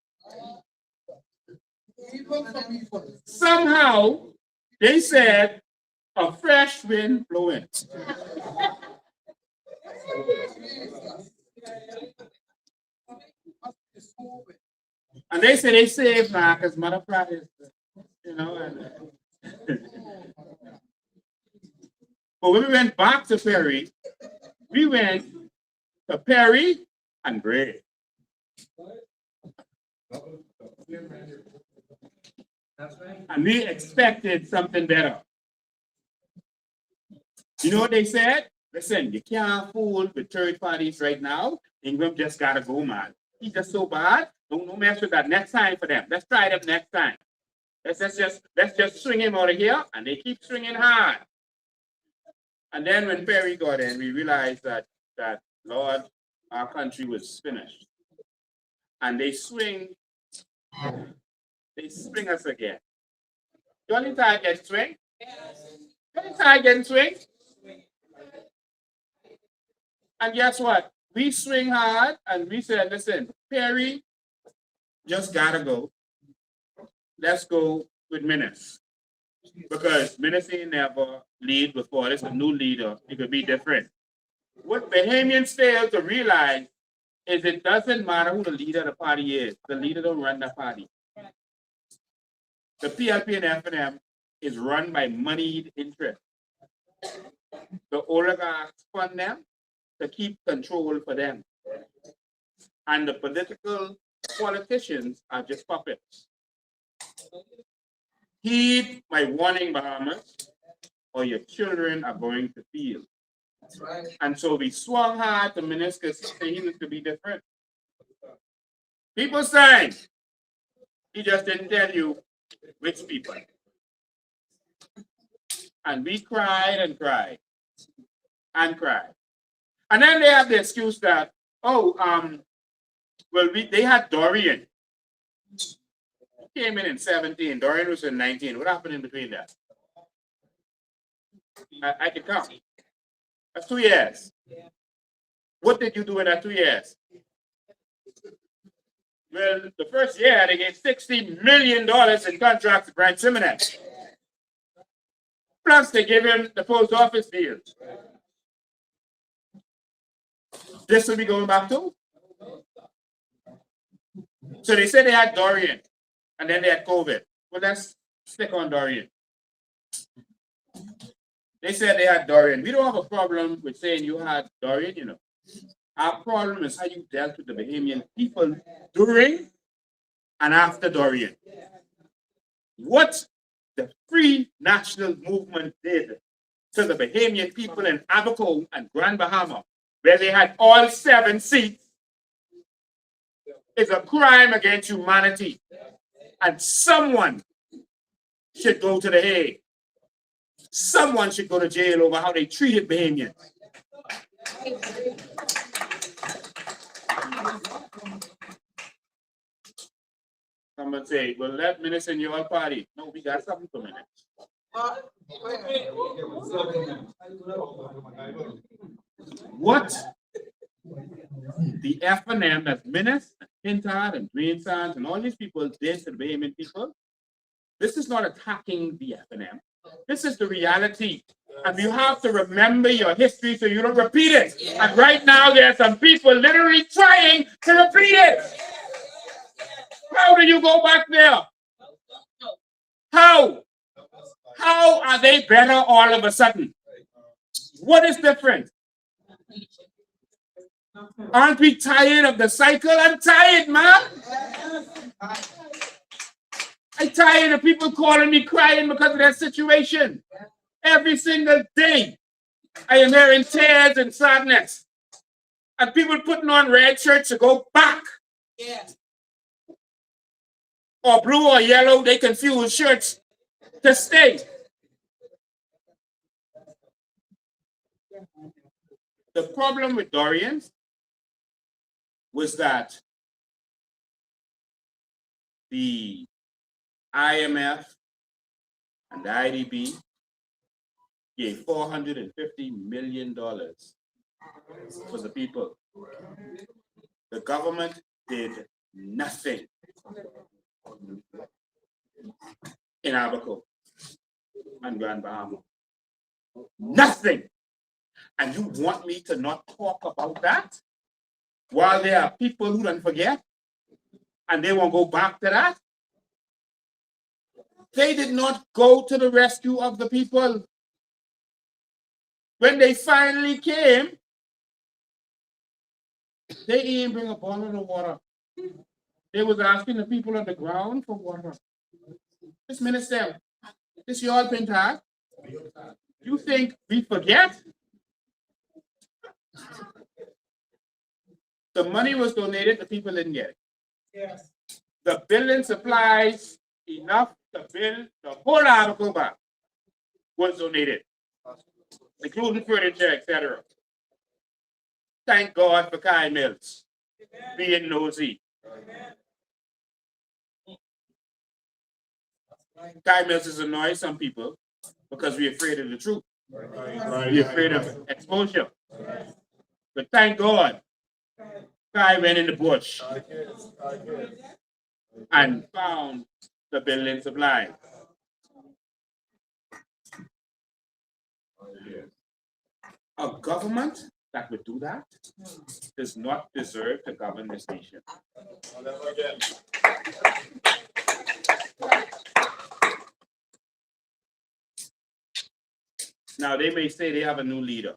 Somehow they said a fresh wind blowing. And they said they saved now because Mother Pride is, you know, and but when we went back to Perry, we went to Perry and Gray. And we expected something better. You know what they said? Listen, you can't fool with third parties right now. Ingram just gotta go, man. He's just so bad. Don't mess with that next time for them. Let's try them next time. Let's just swing him out of here, and they keep swinging hard. And then when Perry got in, we realized that Lord, our country was finished. And they swing us again. You only time get swing? You only time get swing? And guess what? We swing hard and we said, listen, Perry just gotta go. Let's go with Minnis. Because Minnis ain't never lead before. This is a new leader. It could be different. What Bahamians fail to realize is it doesn't matter who the leader of the party is. The leader don't run the party. The PLP and F&M is run by moneyed interests. The oligarchs fund them to keep control for them. And the politicians are just puppets. Heed my warning, Bahamas, or your children are going to feel. That's right. And so we swung hard to meniscus to say he was to be different. People saying, he just didn't tell you which people. And we cried and cried and cried. And then they have the excuse that, they had Dorian. He came in 17, Dorian was in 19. What happened in between that? I can count. That's 2 years. What did you do in that 2 years? Well, the first year they gave $60 million in contracts to Brian Simonet. Plus they gave him the post office deal. This will be going back to. So they said they had Dorian, and then they had COVID. Well, let's stick on Dorian. They said they had Dorian. We don't have a problem with saying you had Dorian, you know. Our problem is how you dealt with the Bahamian people during and after Dorian. What the Free National Movement did to the Bahamian people in Abaco and Grand Bahama, where they had all 7 seats, is a crime against humanity. And someone should go to the Hague. Someone should go to jail over how they treated Bahamians. Someone say, well, let minutes in your party. No, we got something for minutes. What the F&M, that's Minutes, Hintard, and Green Sands, and all these people did to the Bahamian people, this is not attacking the F&M. This is the reality. And you have to remember your history so you don't repeat it. And right now, there are some people literally trying to repeat it. How do you go back there? How? How are they better all of a sudden? What is different? Aren't we tired of the cycle? I'm tired, man. I'm tired of people calling me crying because of that situation. Every single day, I am hearing tears and sadness. And people putting on red shirts to go back. Or blue or yellow, they confuse shirts to stay. The problem with Dorian was that the IMF and the IDB gave $450 million for the people. The government did nothing in Abaco and Grand Bahama. Nothing. And you want me to not talk about that? While there are people who don't forget and they won't go back to that? They did not go to the rescue of the people. When they finally came, they didn't bring a bottle of water. They was asking the people on the ground for water. This minister, this y'all been tired? You think we forget? The money was donated, the people didn't get it. Yes. The building supplies enough to build the whole article back was donated, including furniture, etc. Thank God for Kai Mills being nosy. Kai Mills is annoying some people because we're afraid of the truth. We're afraid of exposure. But thank God, Kai went in the bush and found the building supply. A government that would do that does not deserve to govern this nation. Now they may say they have a new leader.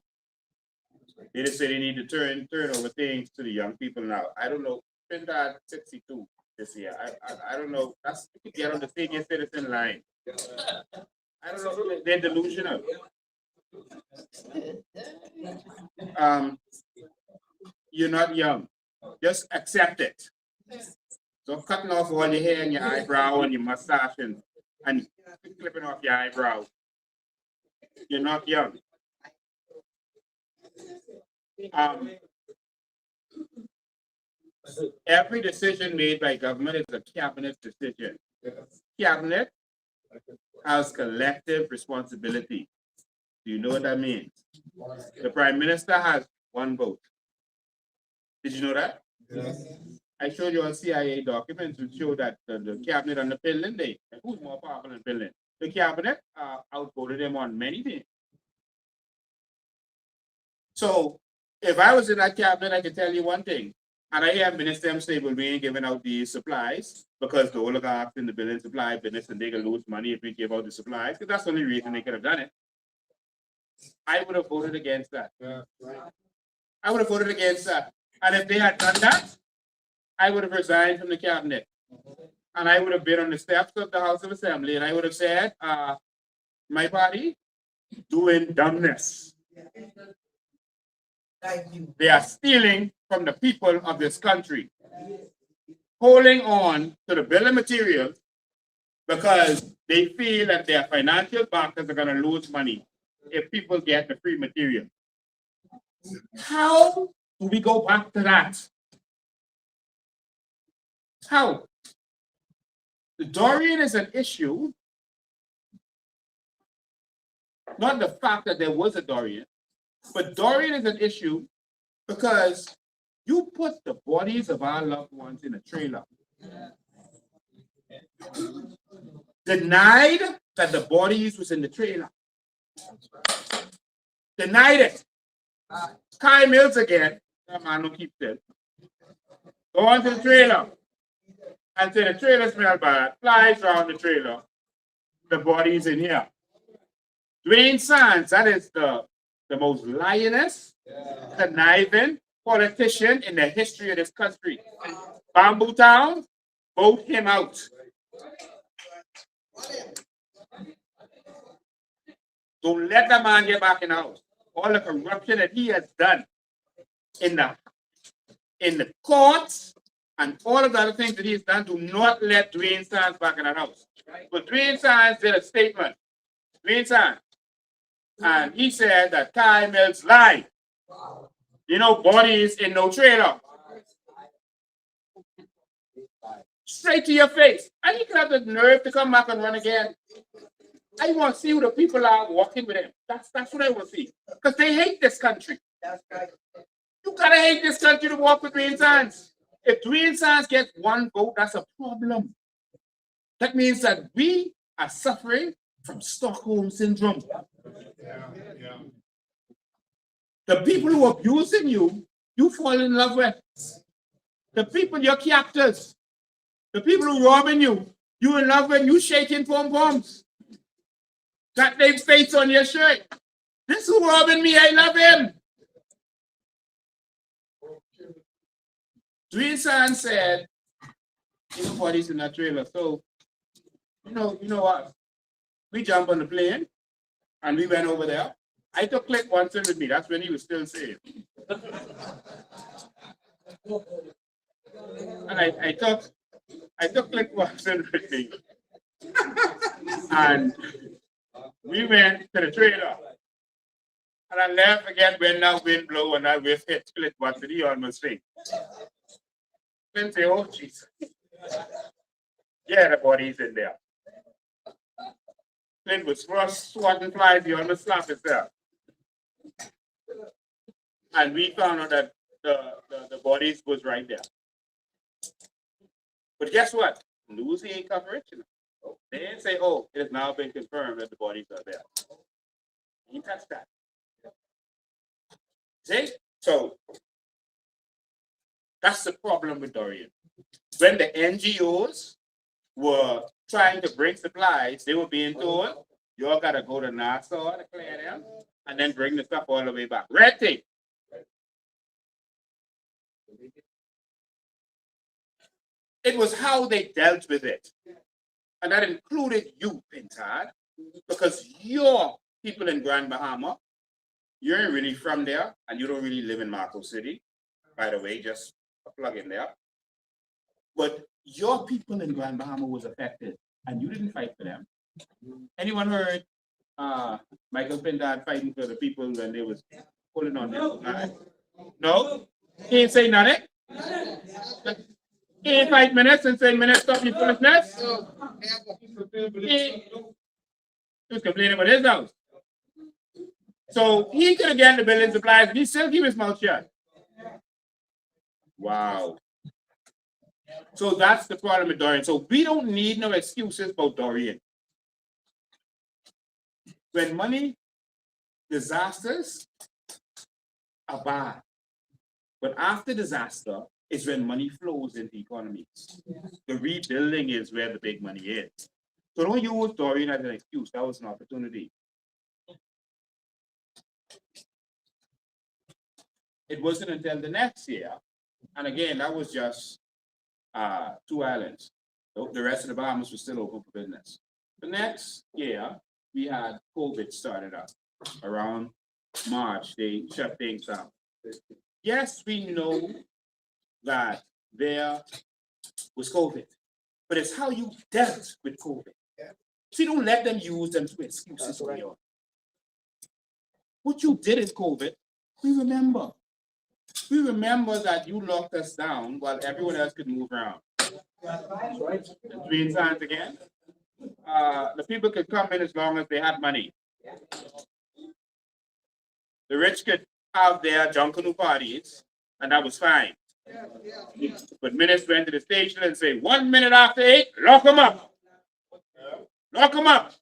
They just say they need to turn over things to the young people now. I don't know. Trinidad 62 this year. I don't know. That's you get on the senior citizen line. I don't know. They're delusional. You're not young. Just accept it. So cutting off all your hair and your eyebrow and your mustache and clipping off your eyebrow. You're not young. Every decision made by government is a cabinet decision. Cabinet has collective responsibility. Do you know what that means? The prime minister has one vote. Did you know that? Yes. I showed you on CIA documents which show that the cabinet and the president, who's more powerful than the president? The cabinet outvoted him on many things. So if I was in that cabinet, I can tell you one thing. And I have minister say, well, we ain't giving out these supplies because the oligarchs in the building supply business and they can lose money if we give out the supplies, because that's the only reason they could have done it. I would have voted against that. I would have voted against that. And if they had done that, I would have resigned from the cabinet. And I would have been on the steps of the House of Assembly and I would have said, my party doing dumbness. They are stealing from the people of this country, holding on to the bill of materials because they feel that their financial backers are going to lose money if people get the free material. How do we go back to that? How? The Dorian is an issue, not the fact that there was a Dorian, but Dorian is an issue because you put the bodies of our loved ones in a trailer. Denied that the bodies was in the trailer. Denied it. Kai Mills again, that man don't keep it. Go on to the trailer and say the trailer smell bad, flies around the trailer, the body's in here. Dwayne Sands, that is the most lioness, conniving politician in the history of this country. Bamboo Town, vote him out. Don't let the man get back in the house. All the corruption that he has done in the courts and all of the other things that he has done, do not let Dwayne Sands back in the house. But Dwayne Sands did a statement. Dwayne Sands. And he said that Kai Mills lied. You know, bodies in no trailer. Straight to your face. And he could have the nerve to come back and run again. I want to see who the people are walking with him. That's what I want to see. Because they hate this country. You gotta hate this country to walk with Dwayne Sands. If Dwayne Sands gets one vote, that's a problem. That means that we are suffering from Stockholm syndrome. The people who are abusing you, you fall in love with. The people, your captors, the people who robbing you, you in love with, you shaking pom-poms. Got their face on your shirt. This who robbing me, I love him. Dwayne Sands said, nobody's in that trailer. So, you know what? We jumped on the plane and we went over there. I took Click once in with me. That's when he was still safe. And I took Click once in with me. And we went to the trailer. And I never forget when that wind blow and that wave hit Click once and he almost faint. Then say, oh Jesus. Yeah, the body's in there. Clint was first swatting flies, he almost slapped himself. And we found out that the bodies was right there. But guess what? News ain't coverage. They didn't say, oh, it has now been confirmed that the bodies are there. You touch that. See? So that's the problem with Dorian. When the NGOs were trying to bring supplies, they were being told, you all gotta go to Nassau to clear them and then bring the stuff all the way back. Red tape. It was how they dealt with it. And that included you, Pintard, because your people in Grand Bahama, you ain't really from there and you don't really live in Marco City. By the way, just a plug in there. But your people in Grand Bahama was affected and you didn't fight for them. Anyone heard Michael Pintard fighting for the people when they was pulling on them? No? He ain't say nothing? He ain't 5 minutes and say minutes stop your foolishness? He was complaining about his house. So he could have gotten the building supplies and he still keep his mouth shut. Wow. So that's the problem with Dorian. So we don't need no excuses about Dorian. When money disasters are bad, but after disaster is when money flows into economies. The rebuilding is where the big money is. So don't use Dorian as an excuse. That was an opportunity. It wasn't until the next year, and again, that was just 2 islands. The rest of the Bahamas was still open for business. The next year, we had COVID started up. Around March, they shut things down. Yes, we know that there was COVID, but it's how you dealt with COVID. See, don't let them use them to excuses for you. What you did in COVID, we remember. We remember that you locked us down while everyone else could move around. Three signs again. The people could come in as long as they had money. The rich could have their junkanoo parties, and that was fine. But minutes went to the station and say, 1 minute after 8, lock them up. Lock them up.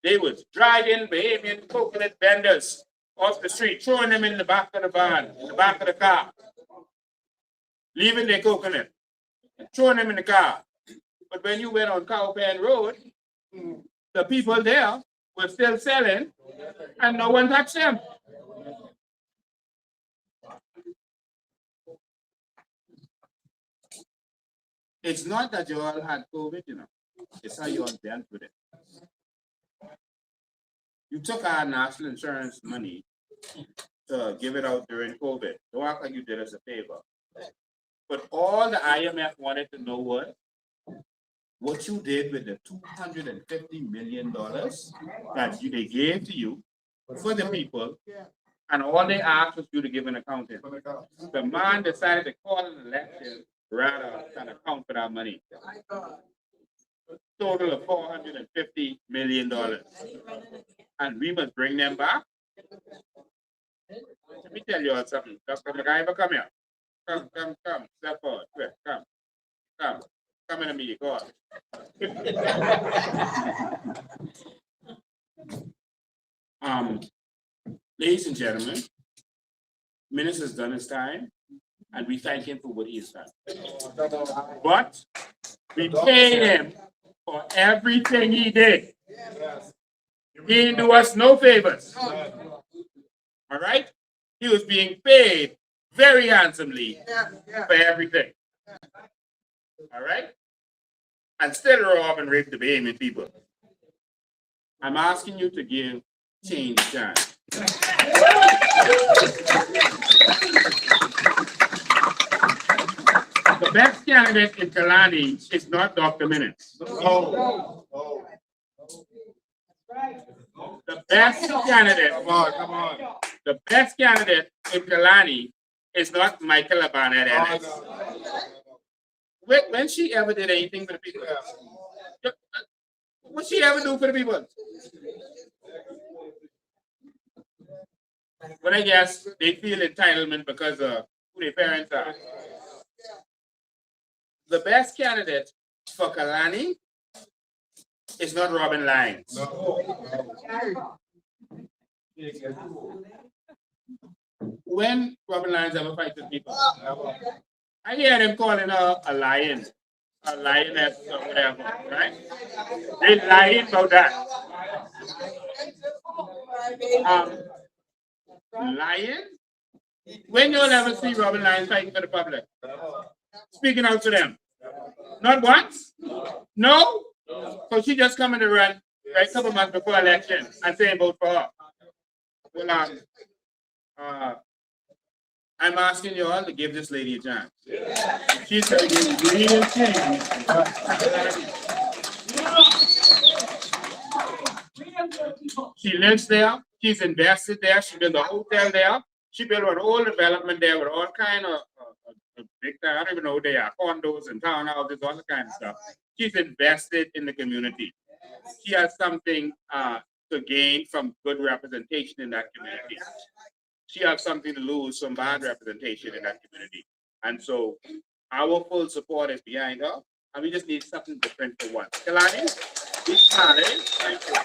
They was driving Bahamian coconut vendors off the street, throwing them in the back of the van, in the back of the car, leaving their coconut, throwing them in the car. But when you went on Cowpen Road, the people there were still selling, and no one touched them. It's not that you all had COVID, you know. It's how you all dealt with it. You took our national insurance money to give it out during COVID. Don't act like you did us a favor. But all the IMF wanted to know was what you did with the $250 million that they gave to you for the people, and all they asked was you to give an accounting. The man decided to call an election rather than account for that money. Total of $450 million. And we must bring them back. Let me tell you all something. Dr. MacGyver, come here. Come. Step forward. Quick, come. Come in to me. Go on. Ladies and gentlemen, Minister has done his time, and we thank him for what he has done. But we pay him for everything he did. He didn't do us no favors. All right? He was being paid very handsomely for everything. All right? And still rob and rape the Bahamian people. I'm asking you to give change chance. The best candidate in Kalani is not Dr. Minutes. The best candidate. Come on. The best candidate in Kalani is not Michael Abanet. When she ever did anything for the people? What she ever do for the people? But I guess they feel entitlement because of who their parents are. The best candidate for Kalani is not Robin Lyons. When Robin Lyons ever fights with people, I hear them calling her a lion, a lioness or whatever, right? They lying about that. Lion? When you'll ever see Robin Lyons fighting for the public? Speaking out to them. Not once? No? So she just coming to run right a couple months before election and saying vote for her. Well, I'm asking you all to give this lady a chance. She's going to give real change. She lives there. She's invested there. She built a hotel there. She built an old development there with all kind of big, I don't even know who they are, condos and townhouses, all the kind of stuff. She's invested in the community. She has something to gain from good representation in that community. She has something to lose from bad representation in that community. And so our full support is behind her, and we just need something different for once. Kalani, thank you.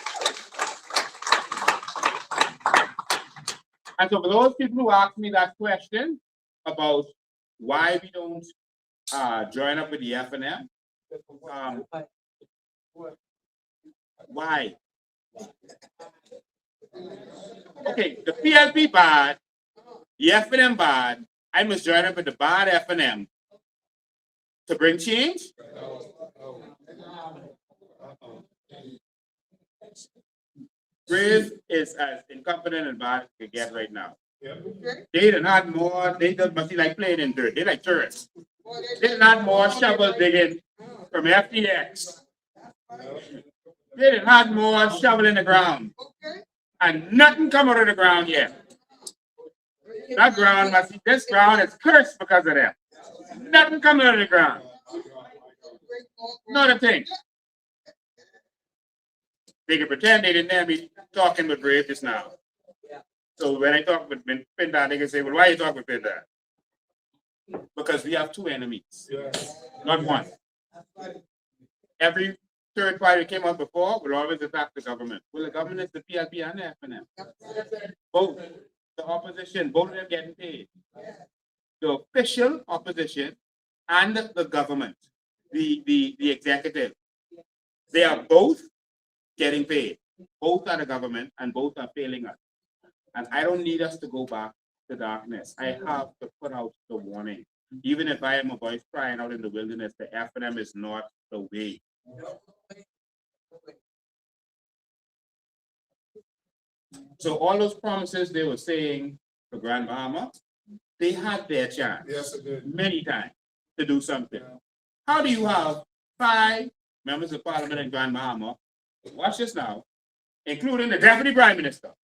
And so for those people who ask me that question about why we don't join up with the FNM, why? Okay, the PLP bad, the FNM bad. I must join up with the bad FNM to bring change. Brave is as incompetent and bad as you can get right now. They did not more, they just must be like playing in dirt. They like tourists. They did not more shovel digging from FTX. They did not more shovel in the ground. And nothing come out of the ground yet. That ground must be, this ground is cursed because of them. Nothing coming out of the ground. Not a thing. They can pretend they didn't hear me talking with Brave just now. So when I talk with Pindar, they can say, well, why are you talking with Pindar? Because we have two enemies, not one. Every third party that came up before will always attack the government. Well, the government is the PLP and the FNM. Both. The opposition, both of them getting paid. The official opposition and the government, the executive, they are both getting paid. Both are the government and both are failing us. And I don't need us to go back to darkness. I have to put out the warning. Even if I am a voice crying out in the wilderness, the FNM is not the way. So all those promises they were saying to Grand Bahama, they had their chance many times to do something. How do you have 5 members of parliament in Grand Bahama, watch this now, including the deputy prime minister,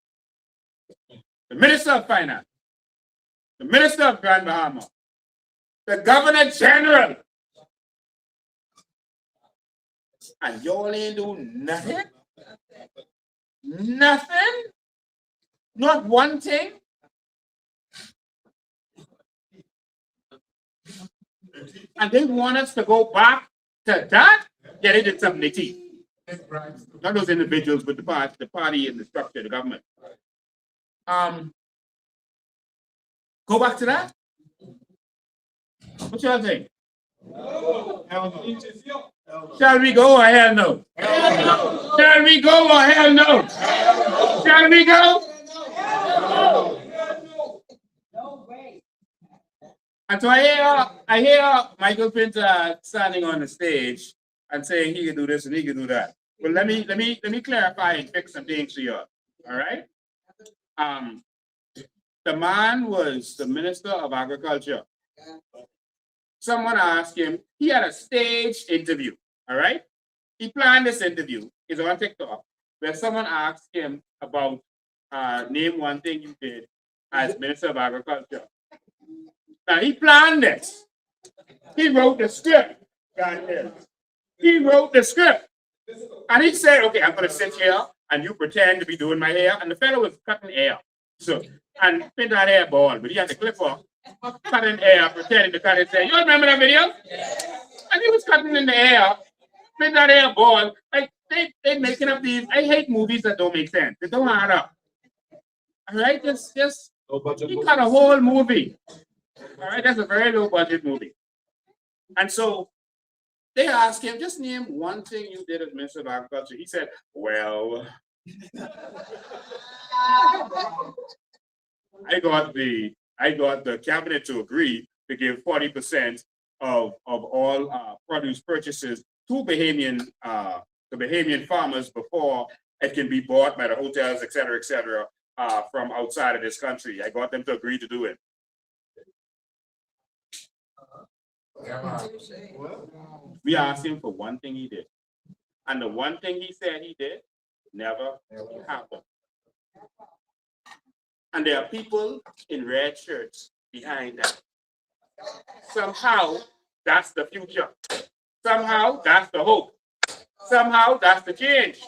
the minister of finance, the minister of Grand Bahama, the governor general, and y'all ain't do nothing? Nothing? Not one thing? And they want us to go back to that? Yeah, they did something they teach. Not those individuals, but the party and the structure, the government. Go back to that? What y'all think? Shall we go or hell no? Shall we go or hell no? Shall we go? And so I hear Michael Pinter standing on the stage and saying he can do this and he can do that. But let me clarify and fix some things for you. All right. The man was the Minister of Agriculture. Someone asked him, he had a staged interview. All right. He planned this interview. It's on TikTok, where someone asked him about name one thing you did as Minister of Agriculture. Now he planned this. He wrote the script. He wrote the script. And he said, okay, I'm gonna sit here and you pretend to be doing my hair. And the fellow was cutting hair. So, and pin that hair bald, but he had the clipper, cutting hair, pretending to cut his hair. You remember that video? And he was cutting in the hair, pin that hair bald. Like they making up these. I hate movies that don't make sense. They don't add up. All right, just he cut a whole movie. All right, that's a very low budget movie. And so they asked him, just name one thing you did as Minister of Agriculture. He said, well, I got the cabinet to agree to give 40% of all produce purchases to the Bahamian farmers before it can be bought by the hotels, et cetera, from outside of this country. I got them to agree to do it. We asked him for one thing he did. And the one thing he said he did never happened. And there are people in red shirts behind that. Somehow, that's the future. Somehow, that's the hope. Somehow, that's the change.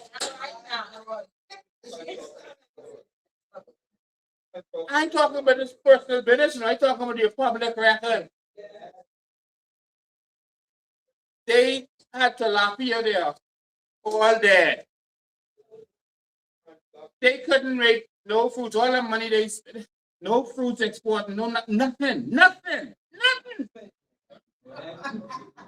I ain't talking about this personal business, and I'm talking about your public record. They had tilapia there, all there. They couldn't make no fruits, all the money they spent, no fruits export, nothing.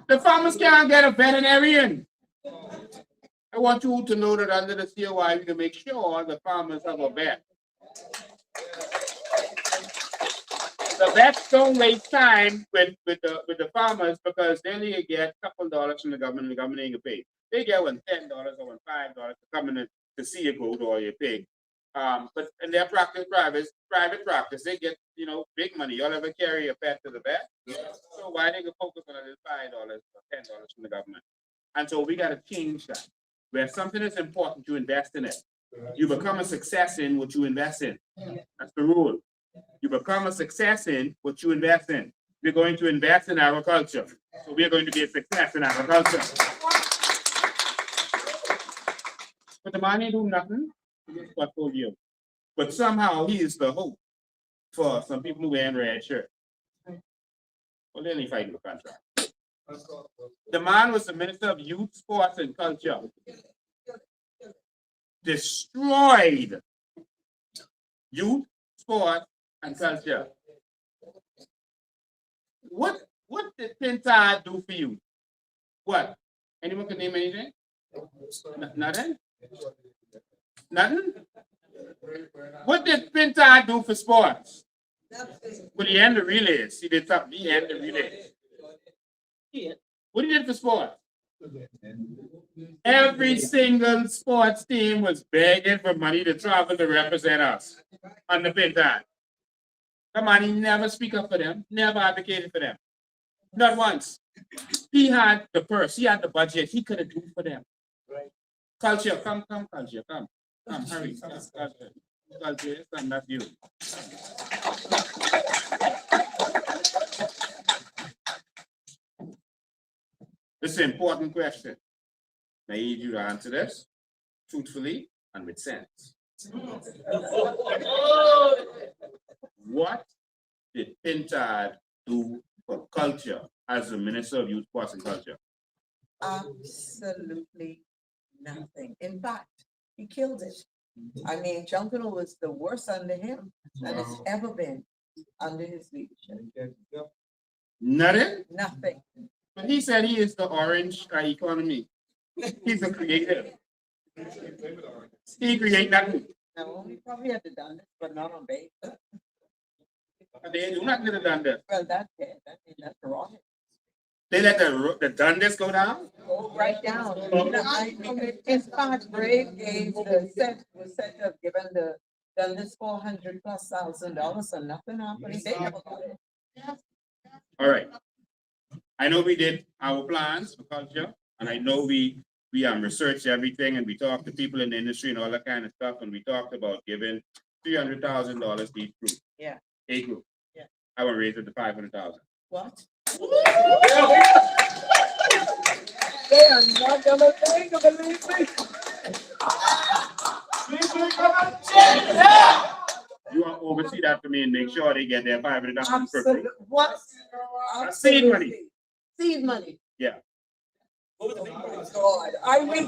The farmers can't get a veterinarian. I want you to know that under the COI, we can make sure the farmers have a vet. The vets don't waste time with the farmers because they only get a couple dollars from the government and the government ain't gonna pay. They get $10 or $5 to come in to see a goat or your pig. But in their private practice, they get big money. Y'all ever carry a pet to the vet? So why they can focus on this $5 or $10 from the government? And so we gotta change that. Where something is important, you invest in it. You become a success in what you invest in. That's the rule. You become a success in what you invest in. we're going to invest in agriculture. So we are going to be a success in agriculture. But the man ain't do nothing in his portfolio. But somehow he is the hope for some people who wear red shirt. Well, then he fighting the contract. The man was the Minister of Youth, Sports, and Culture. Destroyed youth, sport, and culture. What did Pintar do for you? What? Anyone can name anything? Nothing? Nothing? What did Pintar do for sports? Well, he ended the relays. He did something. He ended the relays. What he did for sports? Every single sports team was begging for money to travel to represent us on the Pintar. Come on, he never speak up for them, never advocated for them. Not once. He had the purse, he had the budget, he could have done for them. Right. Culture, come, culture, come, hurry, come, culture. Culture, stand up you. This is an important question. I need you to answer this truthfully and with sense. What did Pintard do for culture as the Minister of Youth, Sports and Culture? Absolutely nothing. In fact, he killed it. I mean, Junkanoo was the worst under him that it's ever been under his leadership. Nothing? Nothing. But he said he is the orange economy. He's a creative. He create nothing. No, we probably had to done this, but not on base. They do not have done this. Well, that's it. I mean, that's wrong. They let the Dundas go down? Go right down. In fact, Brave gave was said to have given the Dundas $400,000 and nothing happened. They never got it. All right. I know we did our plans for culture, and I know we researched everything, and we talked to people in the industry and all that kind of stuff, and we talked about giving $300,000 to each group. Yeah. A group. Yeah. I want to raise it to 500,000. What? They are not gonna think of it. You want to oversee that for me and make sure they get their 500,000 per Absolutely. group. What? Seed money. Seed money. Yeah. God, I mean.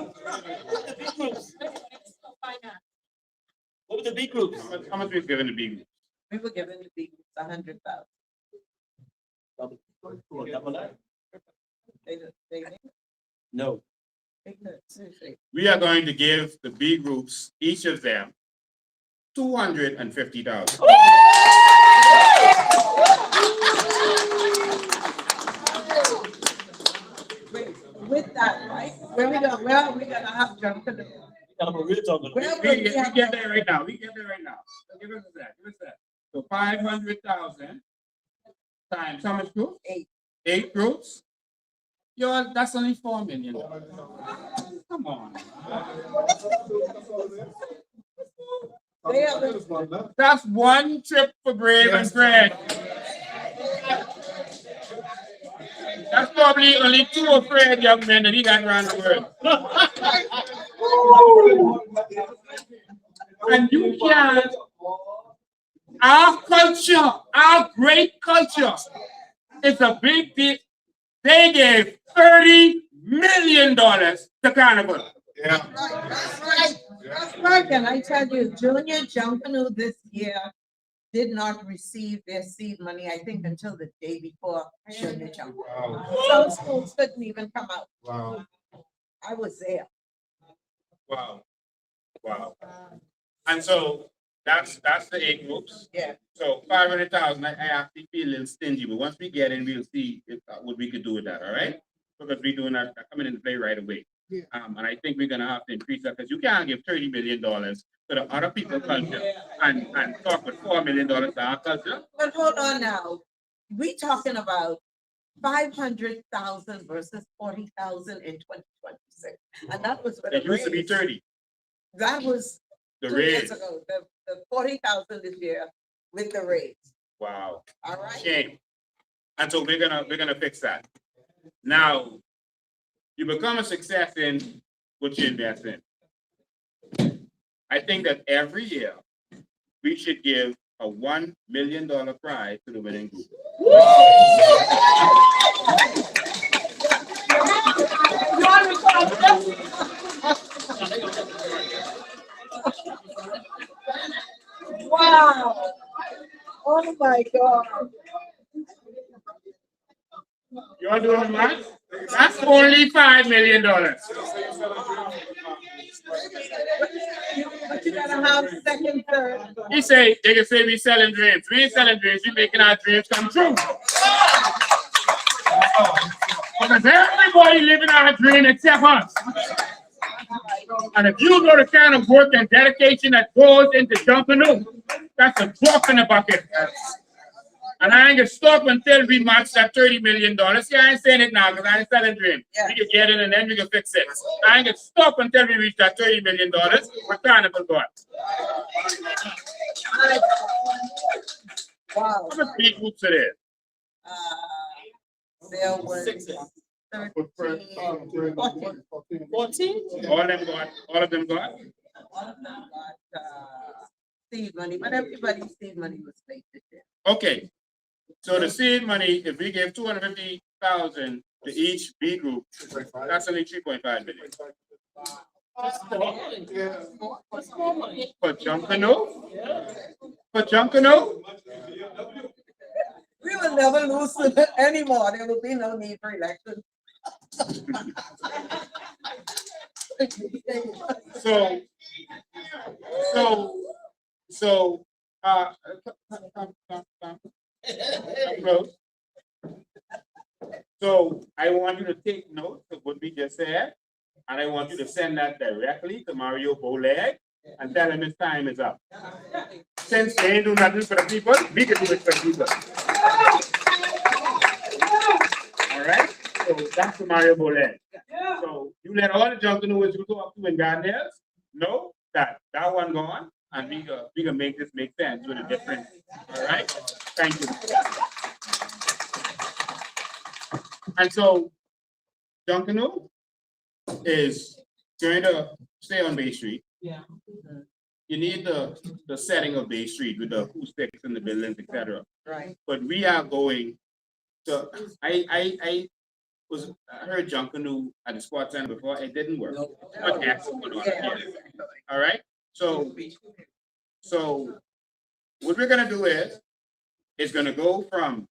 What were the big groups? How much we given the big groups? We were given the big 100,000. No. Seriously. We are going to give the B groups, each of them, 250,000. With that, right? Where are we gonna have Junkanoo? We're talking. We get there right now. We get there right now. So give us that. Give us that. So 500,000 times how much groups? 8. 8 groups. Yo, that's only 4 million. Come on. That's one trip for Brave and Fred. That's probably only 2 afraid young men that he got around the world. And you can't. Our culture, our great culture, is a big deal. They gave $30 million to Carnival. Yeah. That's right. That's right. And I tell you, Junior Junkanoo this year did not receive their seed money, I think, until the day before Junior Junkanoo. Wow. Some schools couldn't even come out. Wow. I was there. Wow. Wow. And so that's the 8 groups. Yeah. So 500,000, I actually feel a little stingy, but once we get in, we'll see if, what we could do with that, all right? Because we're doing that coming into play right away. Yeah. And I think we're gonna have to increase that because you can't give $30 million to the other people's culture and talk with $4 million to our culture. But hold on now. We talking about 500,000 versus 40,000 in 2026. And that was what it used to be 30. That was the 2 raise. years ago. The 40,000 this year with the raise. Wow. All right. Shame. And so we're gonna fix that. Now, you become a success in what you invest in. I think that every year we should give a $1 million prize to the winning group. Wow. Oh my God. You're doing the math? That's only $5 million. But you gotta have second, third. He say, they can say we selling dreams. We ain't selling dreams, we making our dreams come true. Because everybody living our dream except us. And if you know the kind of work and dedication that goes into jumping up, that's a drop in the bucket. And I ain't gonna stop until we match that $30 million. See, I ain't saying it now because I ain't selling dream. We can get it and then we can fix it. I ain't gonna stop until we reach that $30 million. We're carnival God. Wow. How much big groups it is? There was 14? All of them got. all of them got seed money, but everybody's seed money was paid this year. Okay. So the seed money, if we give 250,000 to each B group, that's only 3.5 million. For Junkanoo? For Junkanoo? We will never lose anymore. There will be no need for election. So, so I want you to take note of what we just said, and I want you to send that directly to Mario Boleg and tell him his time is up. Since they ain't do nothing for the people, we can do it for the people. All right? So that's to Mario Boleg. So you let all the Junkanooers you talk to in Gardner's know that that one gone, and we can make this make sense with a different. All right? Thank you. And so Junkanoo is going to stay on Bay Street. Yeah. You need the setting of Bay Street with the acoustics and the buildings, etc. Right. But we are going to. I heard Junkanoo at the Sports Center before. It didn't work. Too much gas going on here. All right. So what we're gonna do is it's gonna go from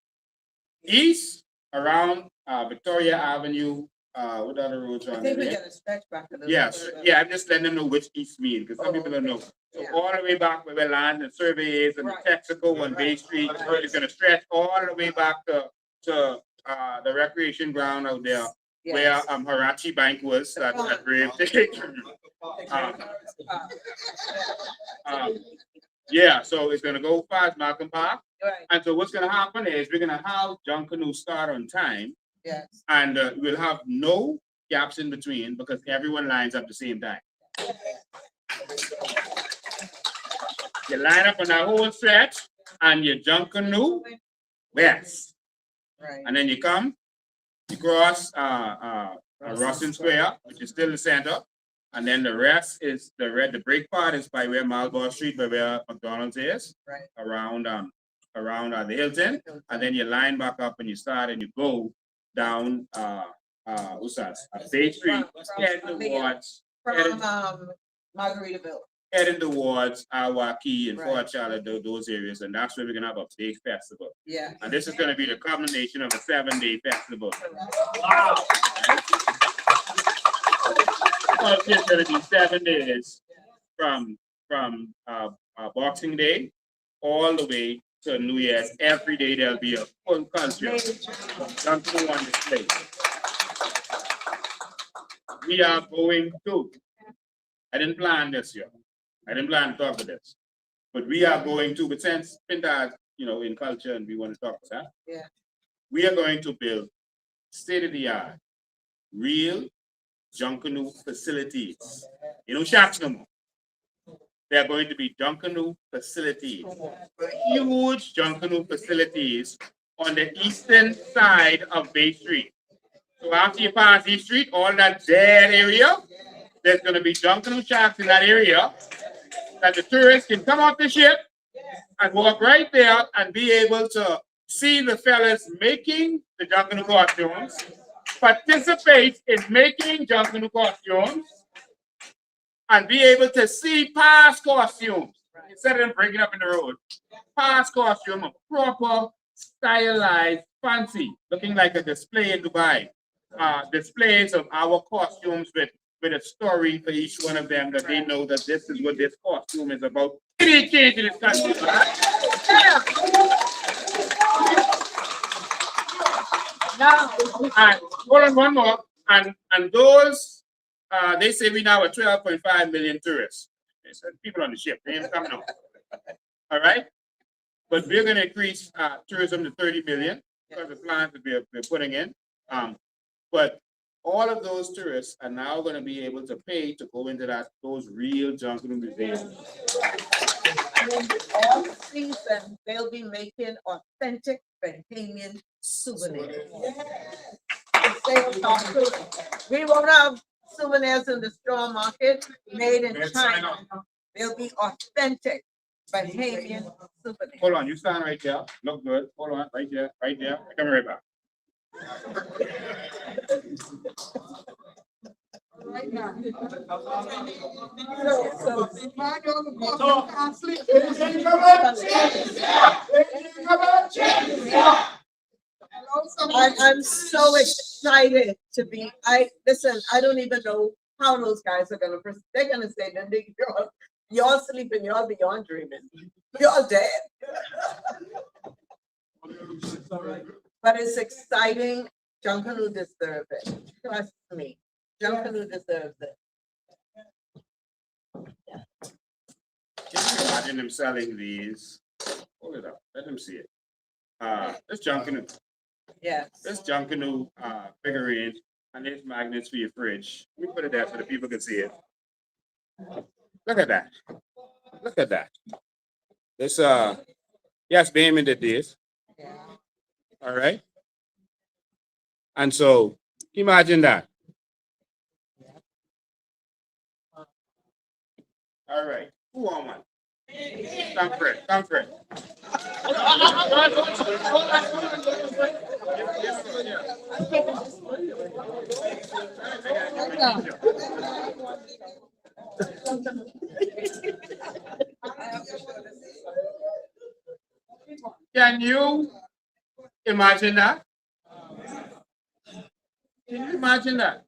east around Victoria Avenue. What other roads are I think we there? gotta stretch back a little. Yes, further. yeah, I'm just letting them know which east means, because some Oh, people don't know. So yeah. all the way back where land and survey is and the Right. Texaco and Bay Street, Right. it's gonna stretch all the way back to the recreation ground out there where Yes. Harachi Bank was that brave. Yeah, so it's gonna go past Malcolm Park. Right, And so what's gonna happen is we're gonna have Junkanoo start on time, yes. and we'll have no gaps in between because everyone lines up the same time. You line up on that whole stretch and you Junkanoo west. Right. And then you come, you cross Russin Square, which is still the center. And then the rest is the break part is by where Marlborough Street, by where McDonald's is. Right. Around the Hilton. And then you line back up and you start and you go down what's that? Bay Street, heading towards From Margaritaville. heading towards Awaki and Right. Fort Charlotte, those areas, and that's where we're gonna have a big festival. Yeah. And this is gonna be the culmination of a 7-day festival. Wow. So it's gonna be 7 days from Boxing Day all the way to New Year's. Every day there'll be a full culture. Something on display. We are going to. I didn't plan this year. I didn't plan to talk about this. But we are going to, but since Pinta, in culture and we want to talk about that. Yeah. We are going to build state-of-the-art, real Junkanoo facilities. Shacks no more. They are going to be Junkanoo facilities. Huge Junkanoo facilities on the eastern side of Bay Street. So after you pass East Street, all that dead area, there's gonna be Junkanoo shacks in that area that the tourists can come off the ship and walk right there and be able to see the fellas making the Junkanoo costumes, participate in making Junkanoo costumes, and be able to see past costumes instead of them breaking up in the road. Past costume, a proper, stylized, fancy, looking like a display in Dubai. Displays of our costumes with a story for each one of them that they know that this is what this costume is about. It ain't changing this country. Now, And hold on one more. And those they say we now have 12.5 million tourists. It's people on the ship, they ain't coming out. All right? But we're gonna increase tourism to 30 million because of the plans that we're putting in. But all of those tourists are now gonna be able to pay to go into those real Junkanoo museums. all season, they'll be making authentic Bahamian souvenirs. We won't have souvenirs in the straw market made in China. They'll be authentic Bahamian souvenirs. Hold on, you stand right there. Look good. Hold on, right there, right there. Come right back. I'm so excited to be, listen, I don't even know how those guys are gonna, they're gonna say that y'all sleeping, y'all beyond dreaming, y'all dead. But it's exciting, Junkanoo deserves it, trust me, Junkanoo deserves it. Can you imagine them selling these? Hold it up, let them see it. This Junkanoo. Yes. This Junkanoo figurine and there's magnets for your fridge. We put it there so the people can see it. Look at that. Look at that. This yes, Damon did this. All right. And so imagine that. All right. Who want one? Come for it. Come for it. Can you imagine that? Can you imagine that?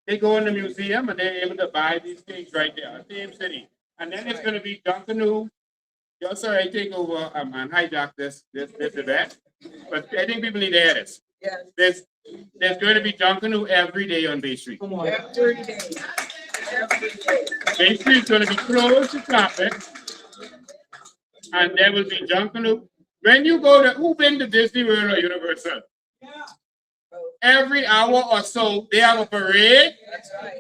They go in the museum and they're able to buy these things right there, same city. And then it's gonna be Junkanoo. Yo, sorry, I take over and hijack this event. But I think people need to hear this. Yes. There's going to be Junkanoo every day on Bay Street. Every day. Every day. Bay Street is going to be closed to traffic. And there will be Junkanoo. When you go to, who been to Disney World or Universal? Every hour or so, they have a parade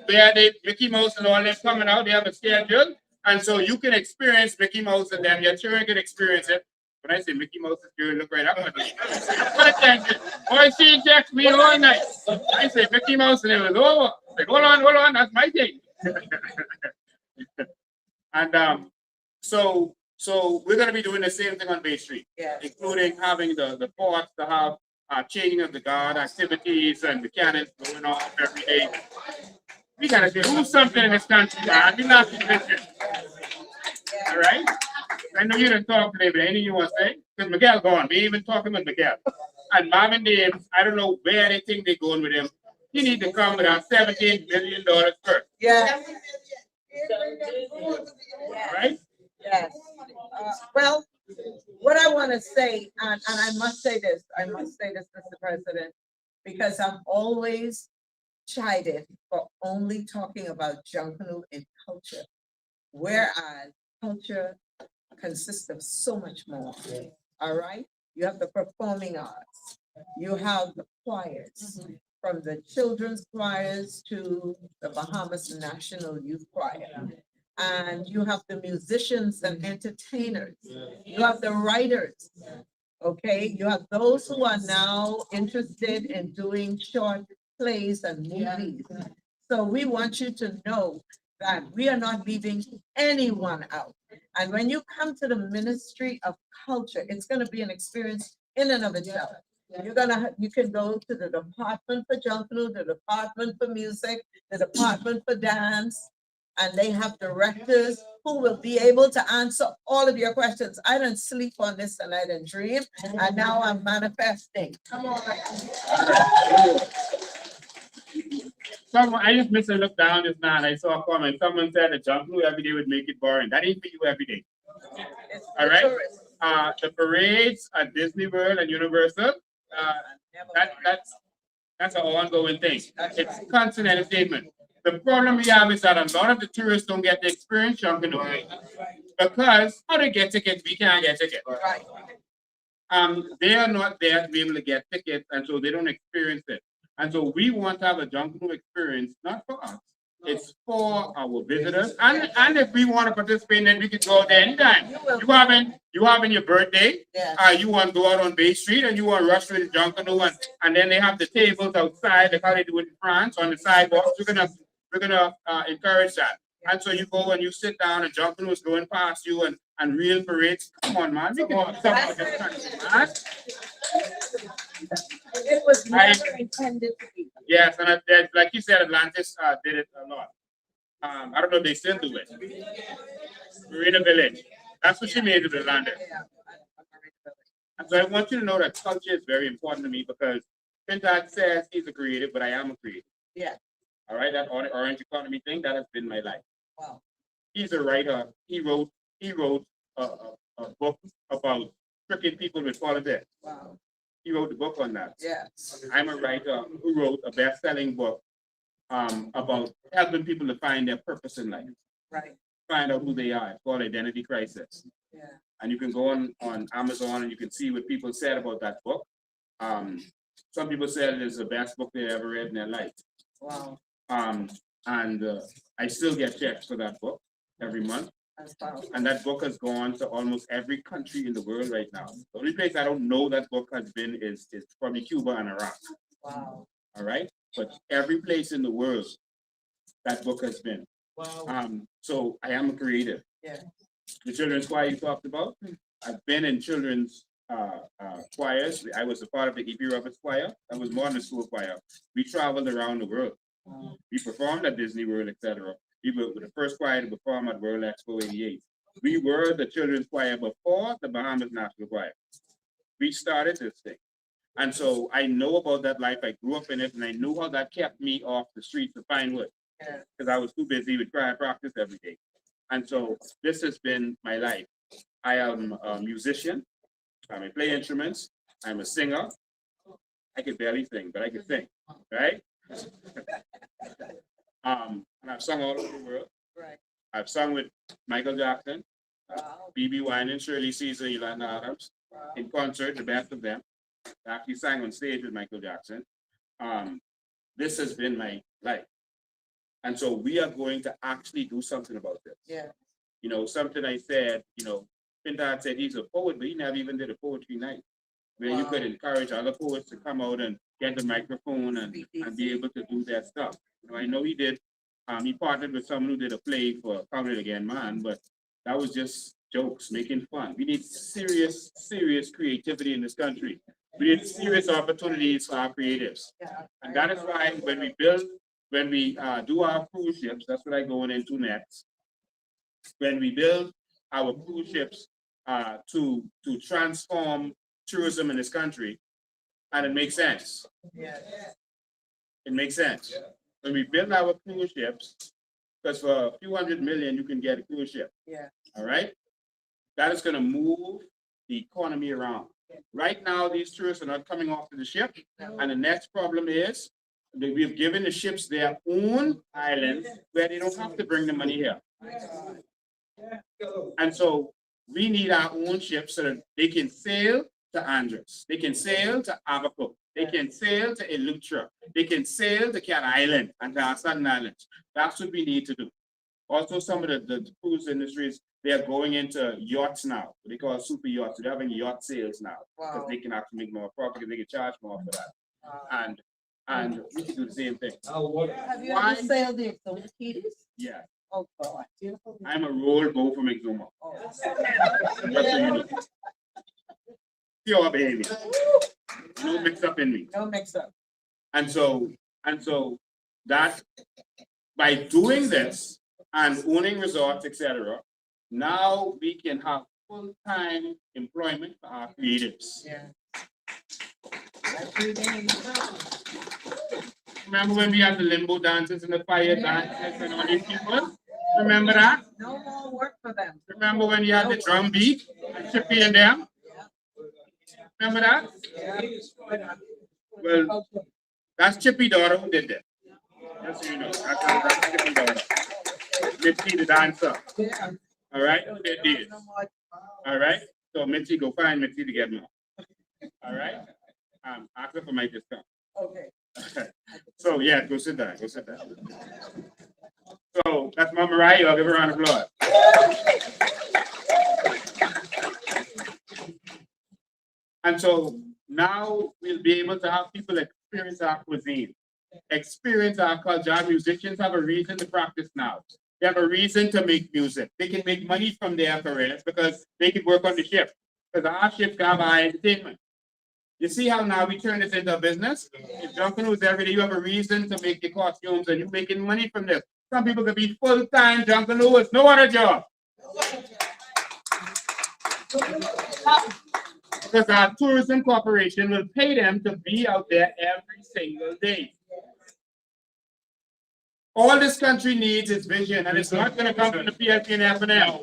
where Mickey Mouse and all them coming out. They have a schedule. And so you can experience Mickey Mouse and them. Your children can experience it. When I say Mickey Mouse is good, look right up at me. What attention. Boy, she checked me all night. I say Mickey Mouse and it was over. Like, hold on, that's my thing. And so we're gonna be doing the same thing on Bay Street, including having the ports to have changing of the guard activities and the cannons going off every day. We gotta do something in this country, man. We're not consistent. All right? I know you didn't talk today, but anything you want to say? Because Miguel gone. We ain't even talking with Miguel. And Marvin Dames, I don't know where they think they're going with him. You need to come with our $17 million first. Yeah. Right? Yes. Well, what I want to say, and I must say this, Mr. President, because I'm always chided for only talking about Junkanoo in culture, whereas culture consists of so much more. All right? You have the performing arts, you have the choirs, from the children's choirs to the Bahamas National Youth Choir. And you have the musicians and entertainers. You have the writers. Okay, you have those who are now interested in doing short plays and movies. So we want you to know that we are not leaving anyone out. And when you come to the Ministry of Culture, it's gonna be an experience in and of itself. You can go to the Department for Junkanoo, the Department for Music, the Department for Dance, and they have directors who will be able to answer all of your questions. I didn't sleep on this and I didn't dream, and now I'm manifesting. Come on. Someone, I just missed a look down just now and I saw a comment. Someone said a junk blue every day would make it boring. That ain't for you every day. It's All right. tourists. The parades at Disney World and Universal, that's an ongoing thing. It's constant entertainment. The problem we have is that a lot of the tourists don't get the experience jumping away. Because how they get tickets, we can't get tickets. Right. They are not there to be able to get tickets, and so they don't experience it. And so we want to have a Junkanoo experience, not for us. It's for our visitors. And if we want to participate, then we can go there anytime. You having your birthday, Yeah. you want to go out on Bay Street and you want to rush with the Junkanoo, and then they have the tables outside, like how they do it in France on the sidewalks. We're gonna encourage that. And so you go and you sit down and Junkanoo is going past you and real parades. Come on, man. We can do something with this country, man. It was never intended to be. Yes, and like you said, Atlantis did it a lot. I don't know if they still do it. Marina Village. That's what she made of Atlantis. And so I want you to know that culture is very important to me because Pintard says he's a creative, but I am a creative. Yeah. All right, that orange economy thing, that has been my life. Wow. He's a writer. He wrote a book about tricking people with politics. Wow. He wrote the book on that. Yes. I'm a writer who wrote a best-selling book about helping people to find their purpose in life, Right. find out who they are. It's called Identity Crisis. Yeah. And you can go on Amazon and you can see what people said about that book. Some people said it is the best book they ever read in their life. Wow. I still get checks for that book every month. That's powerful. And that book has gone to almost every country in the world right now. The only place I don't know that book has been is probably Cuba and Iraq. Wow. All right. But every place in the world that book has been. Wow. So I am a creative. Yeah. The children's choir you talked about, I've been in children's choirs. I was a part of the E.P. Roberts choir. I was more than a school choir. We traveled around the world. We performed at Disney World, etc. We were the first choir to perform at World Expo 88. We were the children's choir before the Bahamas National Choir. We started this thing. And so I know about that life. I grew up in it and I knew how that kept me off the streets of Pinewood because I was too busy with choir practice every day. And so this has been my life. I am a musician. I play instruments. I'm a singer. I can barely sing, but I can sing, right? And I've sung all over the world. Right. I've sung with Michael Jackson, Wow. B.B. Winan, Shirley Caesar, Yolanda Adams, Wow. in concert, the best of them. I actually sang on stage with Michael Jackson. This has been my life. And so we are going to actually do something about this. Yeah. You know, something I said, Pintard said he's a poet, but he never even did a poetry night where you could encourage other poets to come out and get the microphone and be able to do their stuff. I know he did. He partnered with someone who did a play for Count It Again Man, but that was just jokes, making fun. We need serious creativity in this country. We need serious opportunities for our creatives. Yeah. And that is why when we do our cruise ships, that's what I'm going into next. When we build our cruise ships to transform tourism in this country, and it makes sense. Yeah. It makes sense. When we build our cruise ships, because for a few $100 million, you can get a cruise ship. Yeah. All right? That is going to move the economy around. Right now, these tourists are not coming off to the ship. And the next problem is that we've given the ships their own islands where they don't have to bring the money here. And so we need our own ships so that they can sail to Andros. They can sail to Abaco. They can sail to Eleuthera. They can sail to Cat Island and to our Staten Islands. That's what we need to do. Also, some of the cruise industries, they are going into yachts now. They call it super yachts. They're having yacht sales now because Wow. they can actually make more profit because they can charge more for that. And we can do the same thing. Have you Why? ever sailed the exotic keys? Yeah, Oh, God. I'm a roll bow from Exuma. Oh. Just so you know. Pure baby. No mix up in me. No mix up. And so that by doing this and owning resorts, etc., now we can have full-time employment for our creatives. Yeah. Remember when we had the limbo dances and the fire dances and all these people? Remember that? No more work for them. Remember when you had the drum beat and Chippy and them? Remember that? Well, that's Chippy daughter who did that. Just so you know, that's Chippy daughter. Mitzi the dancer. All right, who did this? All right, so Mitzi, go find Mitzi to get more. All right, ask her for my discount. Okay. So yeah, go sit down. Go sit down. So that's Mama Mariah. I'll give her a round of applause. And so now we'll be able to have people experience our cuisine, experience our culture. Our musicians have a reason to practice now. They have a reason to make music. They can make money from their careers because they can work on the ship. Because our ship can have our entertainment. You see how now we turn this into a business? If Junkin was every day, you have a reason to make your costumes and you're making money from this. Some people could be full-time Junkin with no other job. Because our tourism corporation will pay them to be out there every single day. All this country needs is vision, and it's not going to come from the PLP and F&M.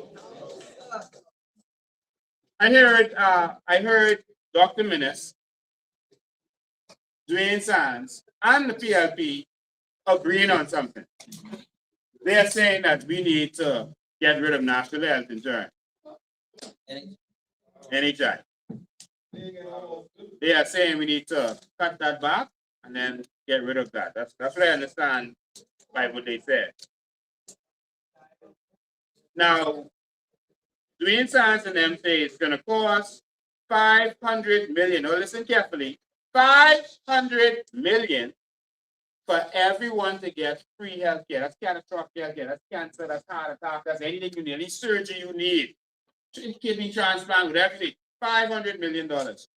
I heard Dr. Minnis, Dwayne Sands, and the PLP agreeing on something. They are saying that we need to get rid of national health insurance. Anytime. They are saying we need to cut that back and then get rid of that. That's what I understand by what they said. Now, Dwayne Sands and them say it's going to cost 500 million. Now listen carefully. 500 million for everyone to get free health care. That's catastrophic health care. That's cancer, that's heart attack, that's anything you need, any surgery you need. Kidney transplant with everything. $500 million. There's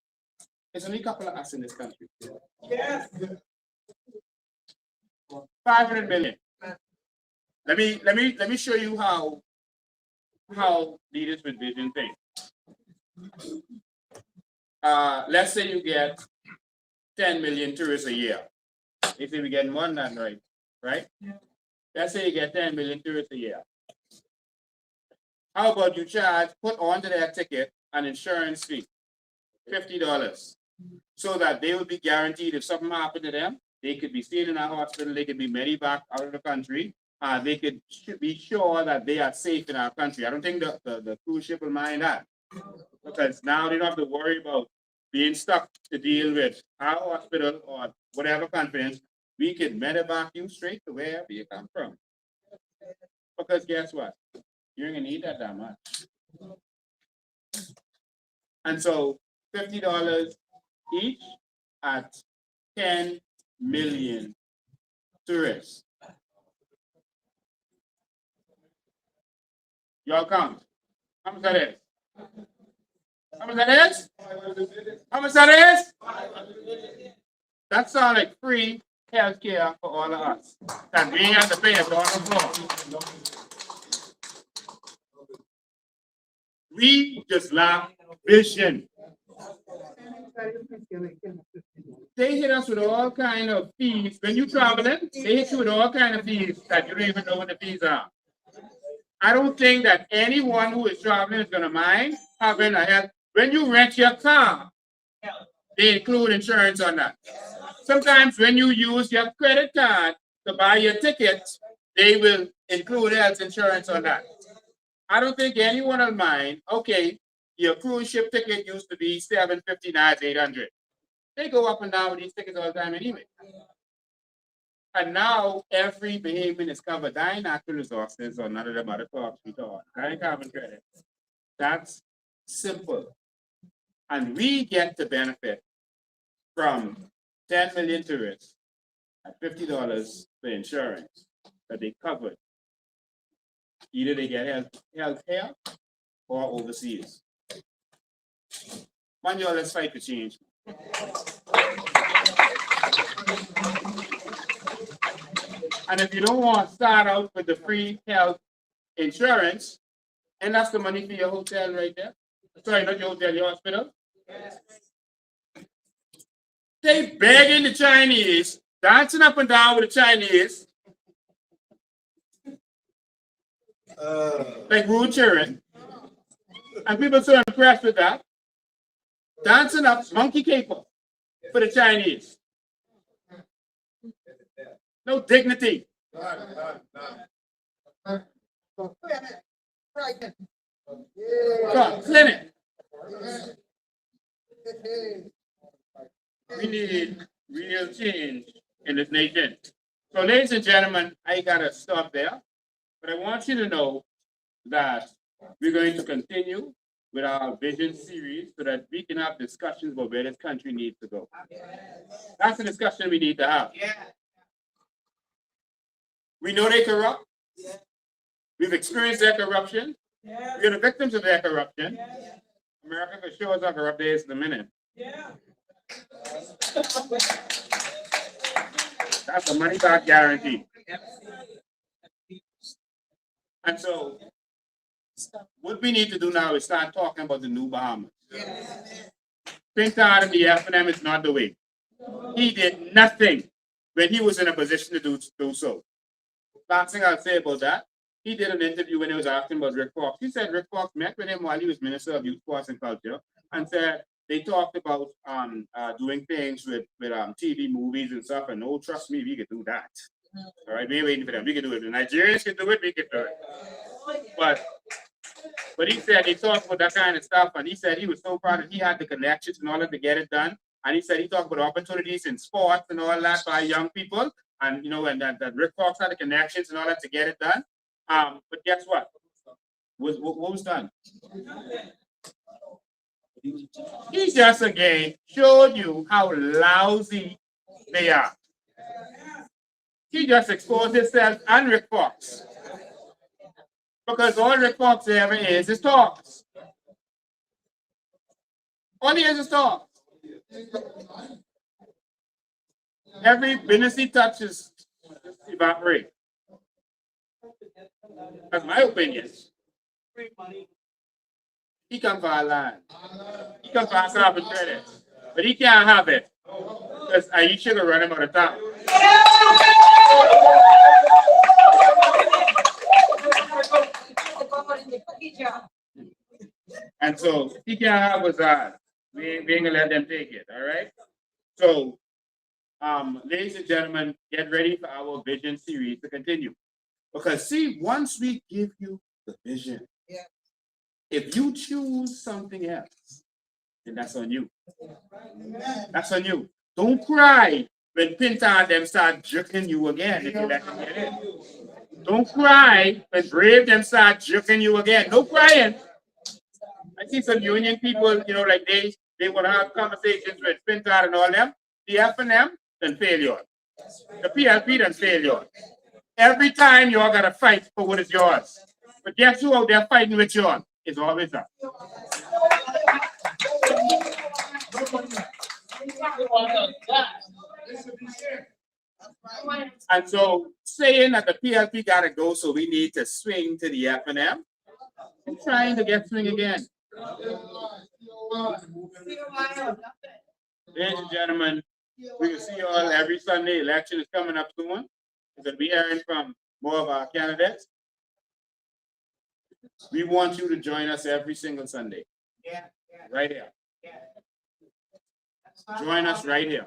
only a couple of us in this country. Yes. 500 million. Let me show you how leaders with vision think. Let's say you get 10 million tourists a year. They say we get more than that, right? Let's say you get 10 million tourists a year. How about you put onto their ticket an insurance fee, $50, so that they will be guaranteed if something happened to them, they could be staying in a hospital, they could be medevac out of the country, they could be sure that they are safe in our country. I don't think the cruise ship will mind that, because now they don't have to worry about being stuck to deal with our hospital or whatever conference. We can medevac you straight to wherever you come from. Because guess what? You're gonna need that much. And so $50 each at 10 million tourists. Y'all count. How much that is? How much that is? How much that is? That sounds like free health care for all of us. And we have to pay it on the floor. We just lack vision. They hit us with all kind of fees. When you traveling, they hit you with all kind of fees that you don't even know what the fees are. I don't think that anyone who is traveling is going to mind having a health. When you rent your car, they include insurance on that. Sometimes when you use your credit card to buy your tickets, they will include health insurance on that. I don't think anyone will mind. Okay, your cruise ship ticket used to be $750, now it's $800. They go up and down with these tickets all the time anyway. And now every behavior is covered. Dying natural resources or none of them other talks we talk. Dying carbon credit. That's simple. And we get the benefit from 10 million tourists at $50 for insurance that they covered. Either they get health care or overseas. One y'all, let's fight for change. And if you don't want to start out with the free health insurance, and that's the money for your hotel right there. Sorry, not your hotel, your hospital. They begging the Chinese, dancing up and down with the Chinese, like rude children. And people so impressed with that. Dancing up, monkey caper for the Chinese. No dignity. Clinic. We need real change in this nation. So, ladies and gentlemen, I gotta stop there. But I want you to know that we're going to continue with our vision series so that we can have discussions about where this country needs to go. That's the discussion we need to have. We know they corrupt. We've experienced their corruption. We're the victims of their corruption. America for sure is our corrupt days in a minute. That's a money back guarantee. And so, what we need to do now is start talking about the new Bahamas. Pintard and the FNM is not the way. He did nothing when he was in a position to do so. Last thing I'll say about that, he did an interview when he was asking about Rick Fox. He said Rick Fox met with him while he was Minister of Youth, Sports and Culture and said they talked about doing things with TV, movies and stuff. And oh, trust me, we could do that. All right, we ain't waiting for them. We can do it. The Nigerians can do it, we can do it. But he said he talked about that kind of stuff, and he said he was so proud that he had the connections in order to get it done. And he said he talked about opportunities in sports and all that by young people, and and that Rick Fox had the connections in order to get it done. But guess what? What was done? He just again showed you how lousy they are. He just exposed himself and Rick Fox. Because all Rick Fox ever is talks. All he is talks. Every business he touches evaporate. That's my opinion. He come for our land. He come for our carbon credit. But he can't have it. Because I should have run him out of town. And so he can't have what's ours. We ain't gonna let them take it, all right? So, ladies and gentlemen, get ready for our vision series to continue. Because see, once we give you the vision, if you choose something else, then that's on you. That's on you. Don't cry when Pinta and them start jerking you again if you let them get in. Don't cry when Brave them start jerking you again. No crying. I see some union people, like they want to have conversations with Pinta and all them. The FNM, then failure. The PLP, then failure. Every time you're going to fight for what is yours. But guess who out there fighting with you? It's always us. And so saying that the PLP got to go, so we need to swing to the FNM. I'm trying to get swing again. Ladies and gentlemen, we will see you all every Sunday. Election is coming up soon. We're going to be hearing from more of our candidates. We want you to join us every single Sunday. Right here. Join us right here.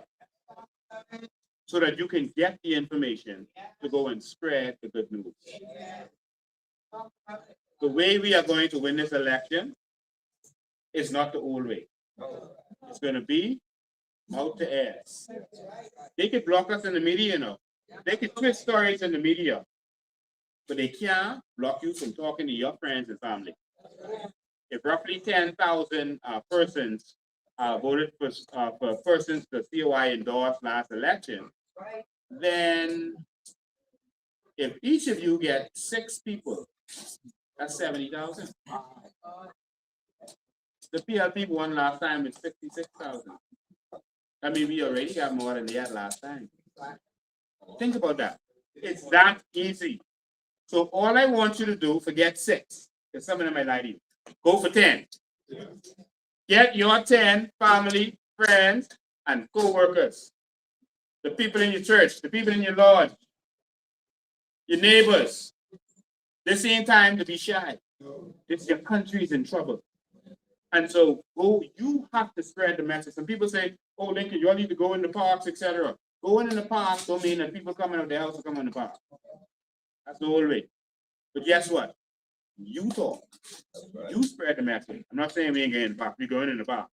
So that you can get the information to go and spread the good news. The way we are going to win this election is not the old way. It's going to be mouth to ass. They could block us in the media, They can twist stories in the media, but they can't block you from talking to your friends and family. If roughly 10,000 persons voted for persons the COI endorsed last election, then if each of you get 6 people, that's 70,000. The PLP won last time with 66,000. I mean, we already got more than they had last time. Think about that. It's that easy. So all I want you to do, forget 6, because some of them might lie to you. Go for 10. Get your 10 family, friends, and co-workers. The people in your church, the people in your lodge, your neighbors. This ain't time to be shy. This your country's in trouble. And so you have to spread the message. Some people say, oh, Lincoln, you all need to go in the parks, etc. Going in the parks don't mean that people coming out of their house will come in the park. That's the whole way. But guess what? You talk. You spread the message. I'm not saying we ain't getting in the park. We're going in the park.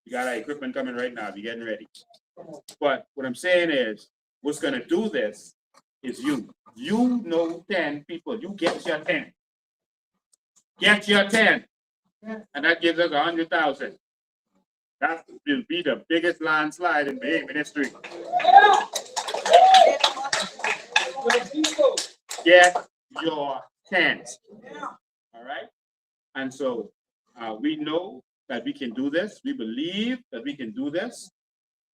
You got our equipment coming right now. We're getting ready. But what I'm saying is, what's going to do this is you. You know 10 people. You get your 10. Get your 10. And that gives us 100,000. That will be the biggest landslide in behavior history. Get your 10. All right? And so we know that we can do this. We believe that we can do this.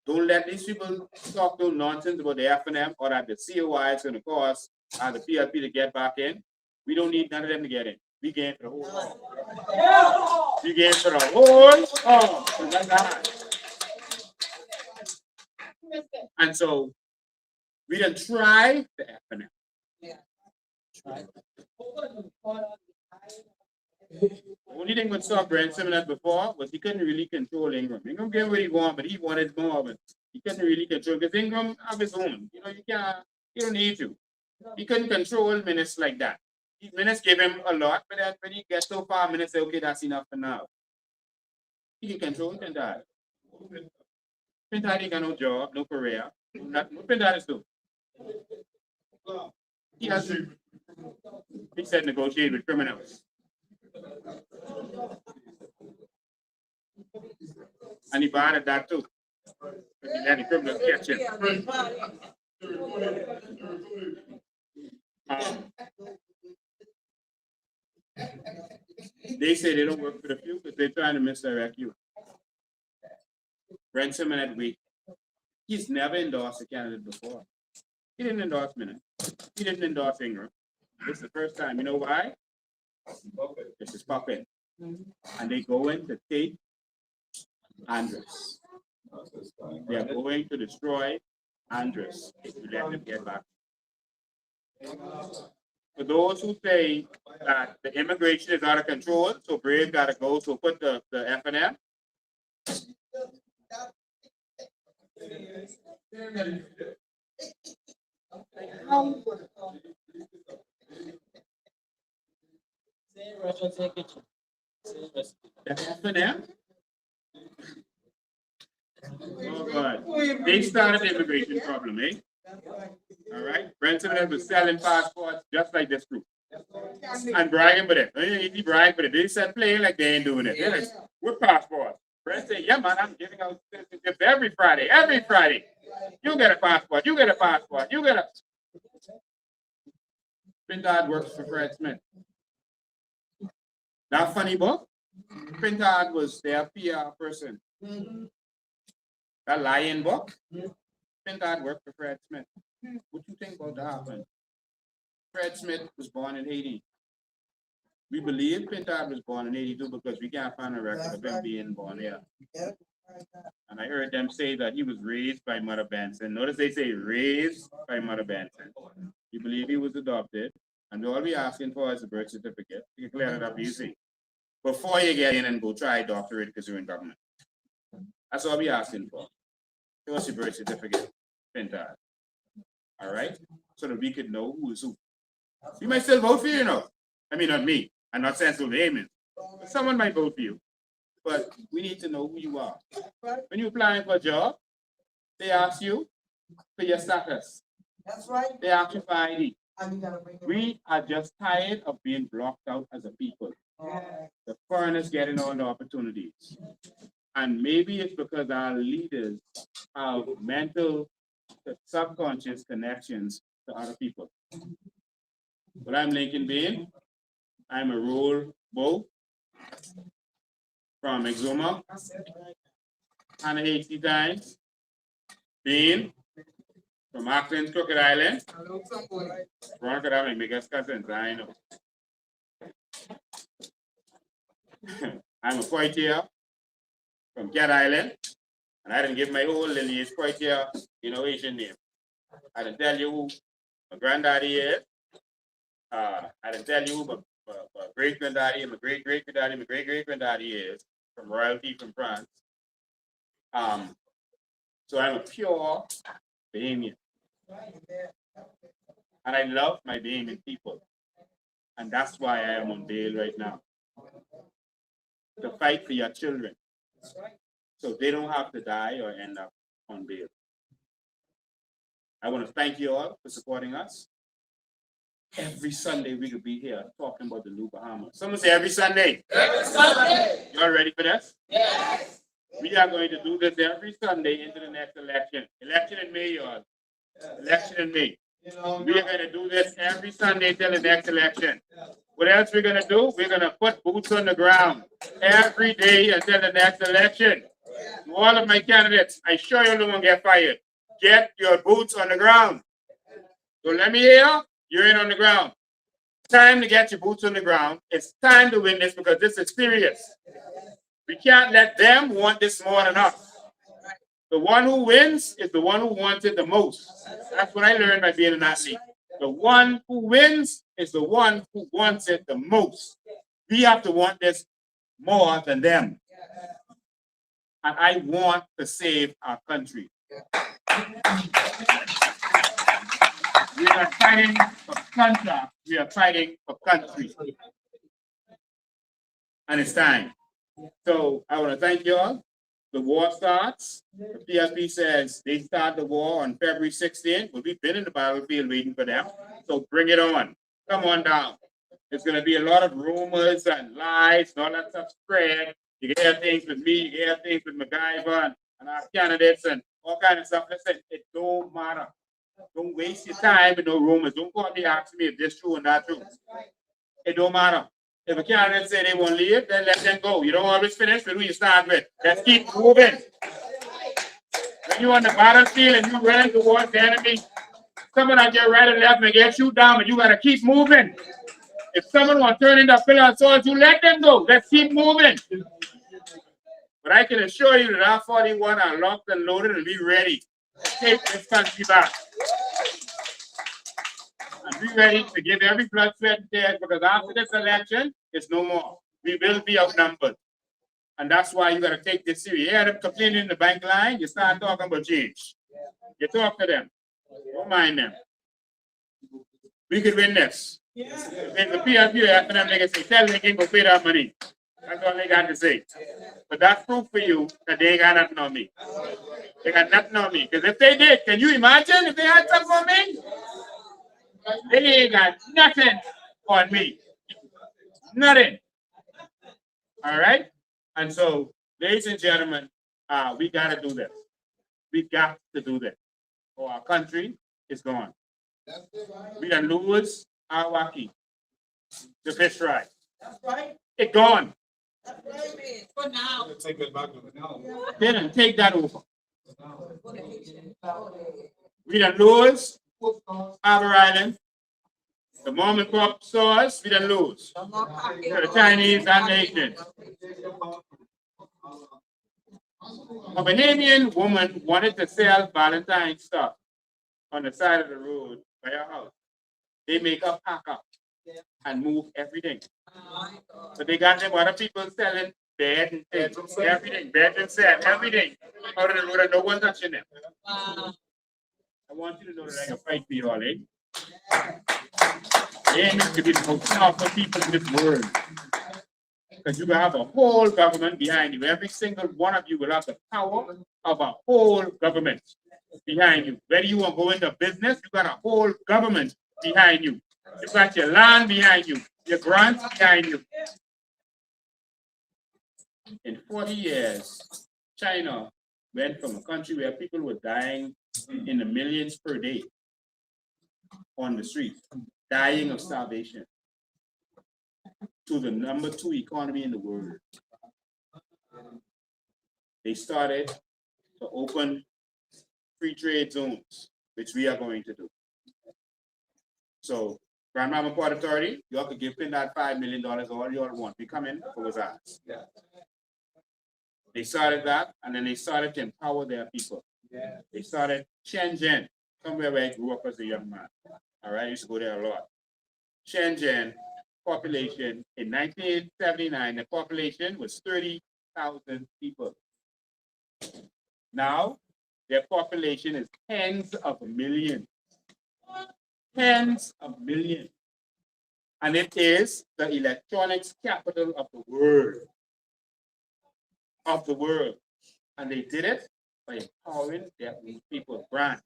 Don't let these people talk no nonsense about the F&M or that the COI is going to cause the PLP to get back in. We don't need none of them to get in. We gain for the whole hall. We gain for the whole hall. And so we done try the F&M. Only thing with stop Brent Simmons before was he couldn't really control Ingram. Ingram gave what he wanted, but he wanted more, but he couldn't really control because Ingram have his own. You know, you don't need to. He couldn't control minutes like that. Minutes gave him a lot, but then when he gets so far, minutes say, okay, that's enough for now. He can control Pintard. Pintard ain't got no job, no career. What Pintard is doing? He has to, he said, negotiate with criminals. And he bad at that too. And the criminals catch him. They say they don't work for the few because they're trying to misdirect you. Brent Simmons at week. He's never endorsed a candidate before. He didn't endorse Minute. He didn't endorse Ingram. This is the first time. You know why? This is puppet. And they going to take Andres. They are going to destroy Andres if we let them get back. For those who say that the immigration is out of control, so Brave got to go, so put the F&M. The F&M? Oh God, they started the immigration problem, eh? All right, Brenton was selling passports just like this group. And bragging for it. He bragging for it. They said playing like they ain't doing it. They're like, what passport? Brent said, yeah, man, I'm giving out citizenships every Friday. Every Friday. You get a passport. You get a passport. You get a. Pintard works for Fred Smith. That funny book? Pintard was their PR person. That lion book? Pintard worked for Fred Smith. What do you think about that one? Fred Smith was born in Haiti. We believe Pintard was born in 82 because we can't find a record of him being born here. And I heard them say that he was raised by Mother Benson. Notice they say raised by Mother Benson. We believe he was adopted. And all we're asking for is a birth certificate. You can clear it up easy. Before you get in and go try a doctorate because you're in government. That's all we're asking for. Show us your birth certificate, Pintard. All right? So that we could know who is who. You might still vote for you, you know. I mean, not me. I'm not saying so amen. But someone might vote for you. But we need to know who you are. When you're applying for a job, they ask you for your status. That's right. They occupy ID. And you gotta bring it. We are just tired of being blocked out as a people. Yeah. The foreigners getting all the opportunities. And maybe it's because our leaders have mental, subconscious connections to other people. But I'm Lincoln Bain. I'm a rural bull from Exuma, Hanahati times. Bain from Auckland's Crooked Island. Crooked Island, biggest cousins, I know. I'm a Poitier from Cat Island, and I didn't give my whole lineage Poitier, Asian name. I didn't tell you who my granddaddy is. I didn't tell you who my great granddaddy, my great great granddaddy, my great great granddaddy is from royalty from France. So I'm a pure Bahamian. And I love my Bahamian people. And that's why I am on bail right now. To fight for your children. So they don't have to die or end up on bail. I want to thank you all for supporting us. Every Sunday we could be here talking about the New Bahamas. Someone say every Sunday. Every Sunday. You all ready for this? Yes. We are going to do this every Sunday into the next election. Election in May, y'all. Election in May. We are going to do this every Sunday till the next election. What else we're going to do? We're going to put boots on the ground every day until the next election. To all of my candidates, I sure you won't get fired. Get your boots on the ground. So let me hear, you're in on the ground. Time to get your boots on the ground. It's time to win this because this is serious. We can't let them want this more than us. The one who wins is the one who wants it the most. That's what I learned by being an athlete. The one who wins is the one who wants it the most. We have to want this more than them. And I want to save our country. We are fighting for country. We are fighting for country. And it's time. So I want to thank you all. The war starts. The PSP says they start the war on February 16th. Well, we've been in the battlefield waiting for them. So bring it on. Come on down. There's going to be a lot of rumors and lies and all that stuff spread. You can hear things with me. You can hear things with MacGyver and our candidates and all kinds of stuff. Listen, it don't matter. Don't waste your time with no rumors. Don't call me asking me if this true or not true. It don't matter. If a candidate say they won't leave, then let them go. You don't always finish with who you start with. Let's keep moving. When you're on the battlefield and you're running towards the enemy, someone on your right and left may get you down, but you gotta keep moving. If someone wants to turn into a pillar of salt, you let them go. Let's keep moving. But I can assure you that our 41 are locked and loaded and be ready to take this country back. And be ready to give every blood, sweat, and tears because after this election, it's no more. We will be outnumbered. And that's why you got to take this serious. You hear them complaining in the bank line, you start talking about change. You talk to them. Don't mind them. We could win this. If the PSU after them, they can say, tell me go pay that money. That's all they got to say. But that's proof for you that they ain't got nothing on me. They got nothing on me. Because if they did, can you imagine if they had something on me? They ain't got nothing on me. Nothing. All right? And so, ladies and gentlemen, we got to do this. We got to do this. Or our country is gone. We done lose our wacky. The fish fry. That's right. It's gone. That's right. For now. They done take that over. We done lose our island. The mom and pop stores, we done lose. To the Chinese and Asians. A Bahamian woman wanted to sell Valentine's stuff on the side of the road by her house. They make up, pack up, and move everything. But they got them other people selling bed and things, everything, bed and set, everything out of the road and no one touching them. I want you to know that I can fight for you all, eh? They need to be the most powerful people in this world. Because you will have a whole government behind you. Every single one of you will have the power of a whole government. behind you. Whether you want to go into business, you got a whole government behind you. You got your land behind you, your grants behind you. In 40 years, China went from a country where people were dying in the millions per day on the street, dying of starvation, to the number 2 economy in the world. They started to open free trade zones, which we are going to do. So, Grandmama Port Authority, y'all could give that $5 million all y'all want. We come in for what's ours. They started that, and then they started to empower their people. They started Shenzhen, somewhere where I grew up as a young man. All right, I used to go there a lot. Shenzhen population in 1979, the population was 30,000 people. Now, their population is tens of millions. Tens of millions. And it is the electronics capital of the world. And they did it by empowering their people, brands.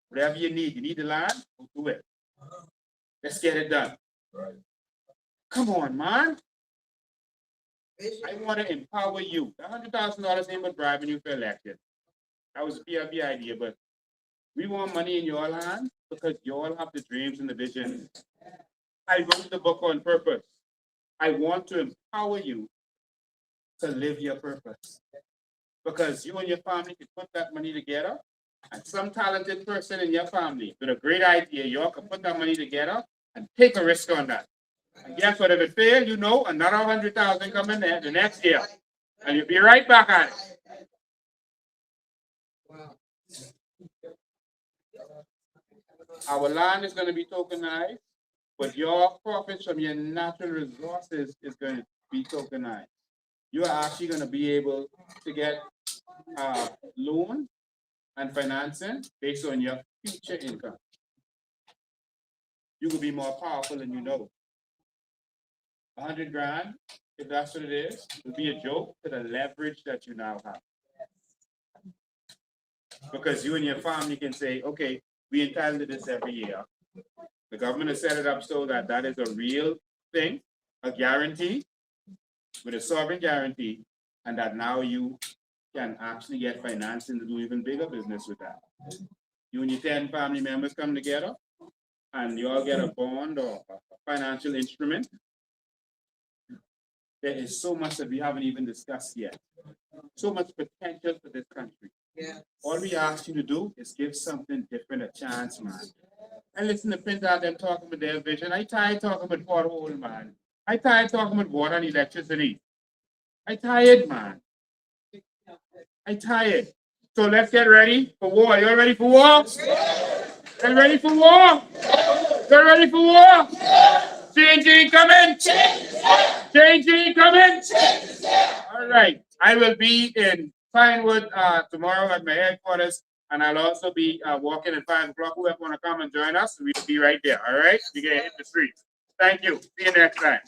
Whatever you need the land, we'll do it. Let's get it done. Come on, man. I want to empower you. $100,000 ain't but bribing you for election. That was a PRB idea, but we want money in your hand because you all have the dreams and the vision. I wrote the book on purpose. I want to empower you to live your purpose. Because you and your family can put that money together, and some talented person in your family with a great idea, y'all can put that money together and take a risk on that. And guess what? If it fails, you know, another 100,000 come in there the next year, and you'll be right back at it. Our land is going to be tokenized, but your profits from your natural resources is going to be tokenized. You are actually going to be able to get loan and financing based on your future income. You will be more powerful than you know. 100 grand, if that's what it is, will be a joke to the leverage that you now have. Because you and your family can say, okay, we entitled to this every year. The government has set it up so that that is a real thing, a guarantee, with a sovereign guarantee, and that now you can actually get financing to do even bigger business with that. You and your 10 family members come together, and you all get a bond or a financial instrument. There is so much that we haven't even discussed yet. So much potential for this country. Yeah. All we ask you to do is give something different a chance, man. I listen to Prince out them talking about their vision. I tired talking about pothole, man. I tired talking about water and electricity. I tired, man. I tired. So let's get ready for war. You all ready for war? You ready for war? You ready for war? Change coming. Change coming. All right. I will be in Pinewood tomorrow at my headquarters, and I'll also be walking at 5 o'clock. Whoever want to come and join us, we'll be right there. All right. We get hit the streets. Thank you. See you next time.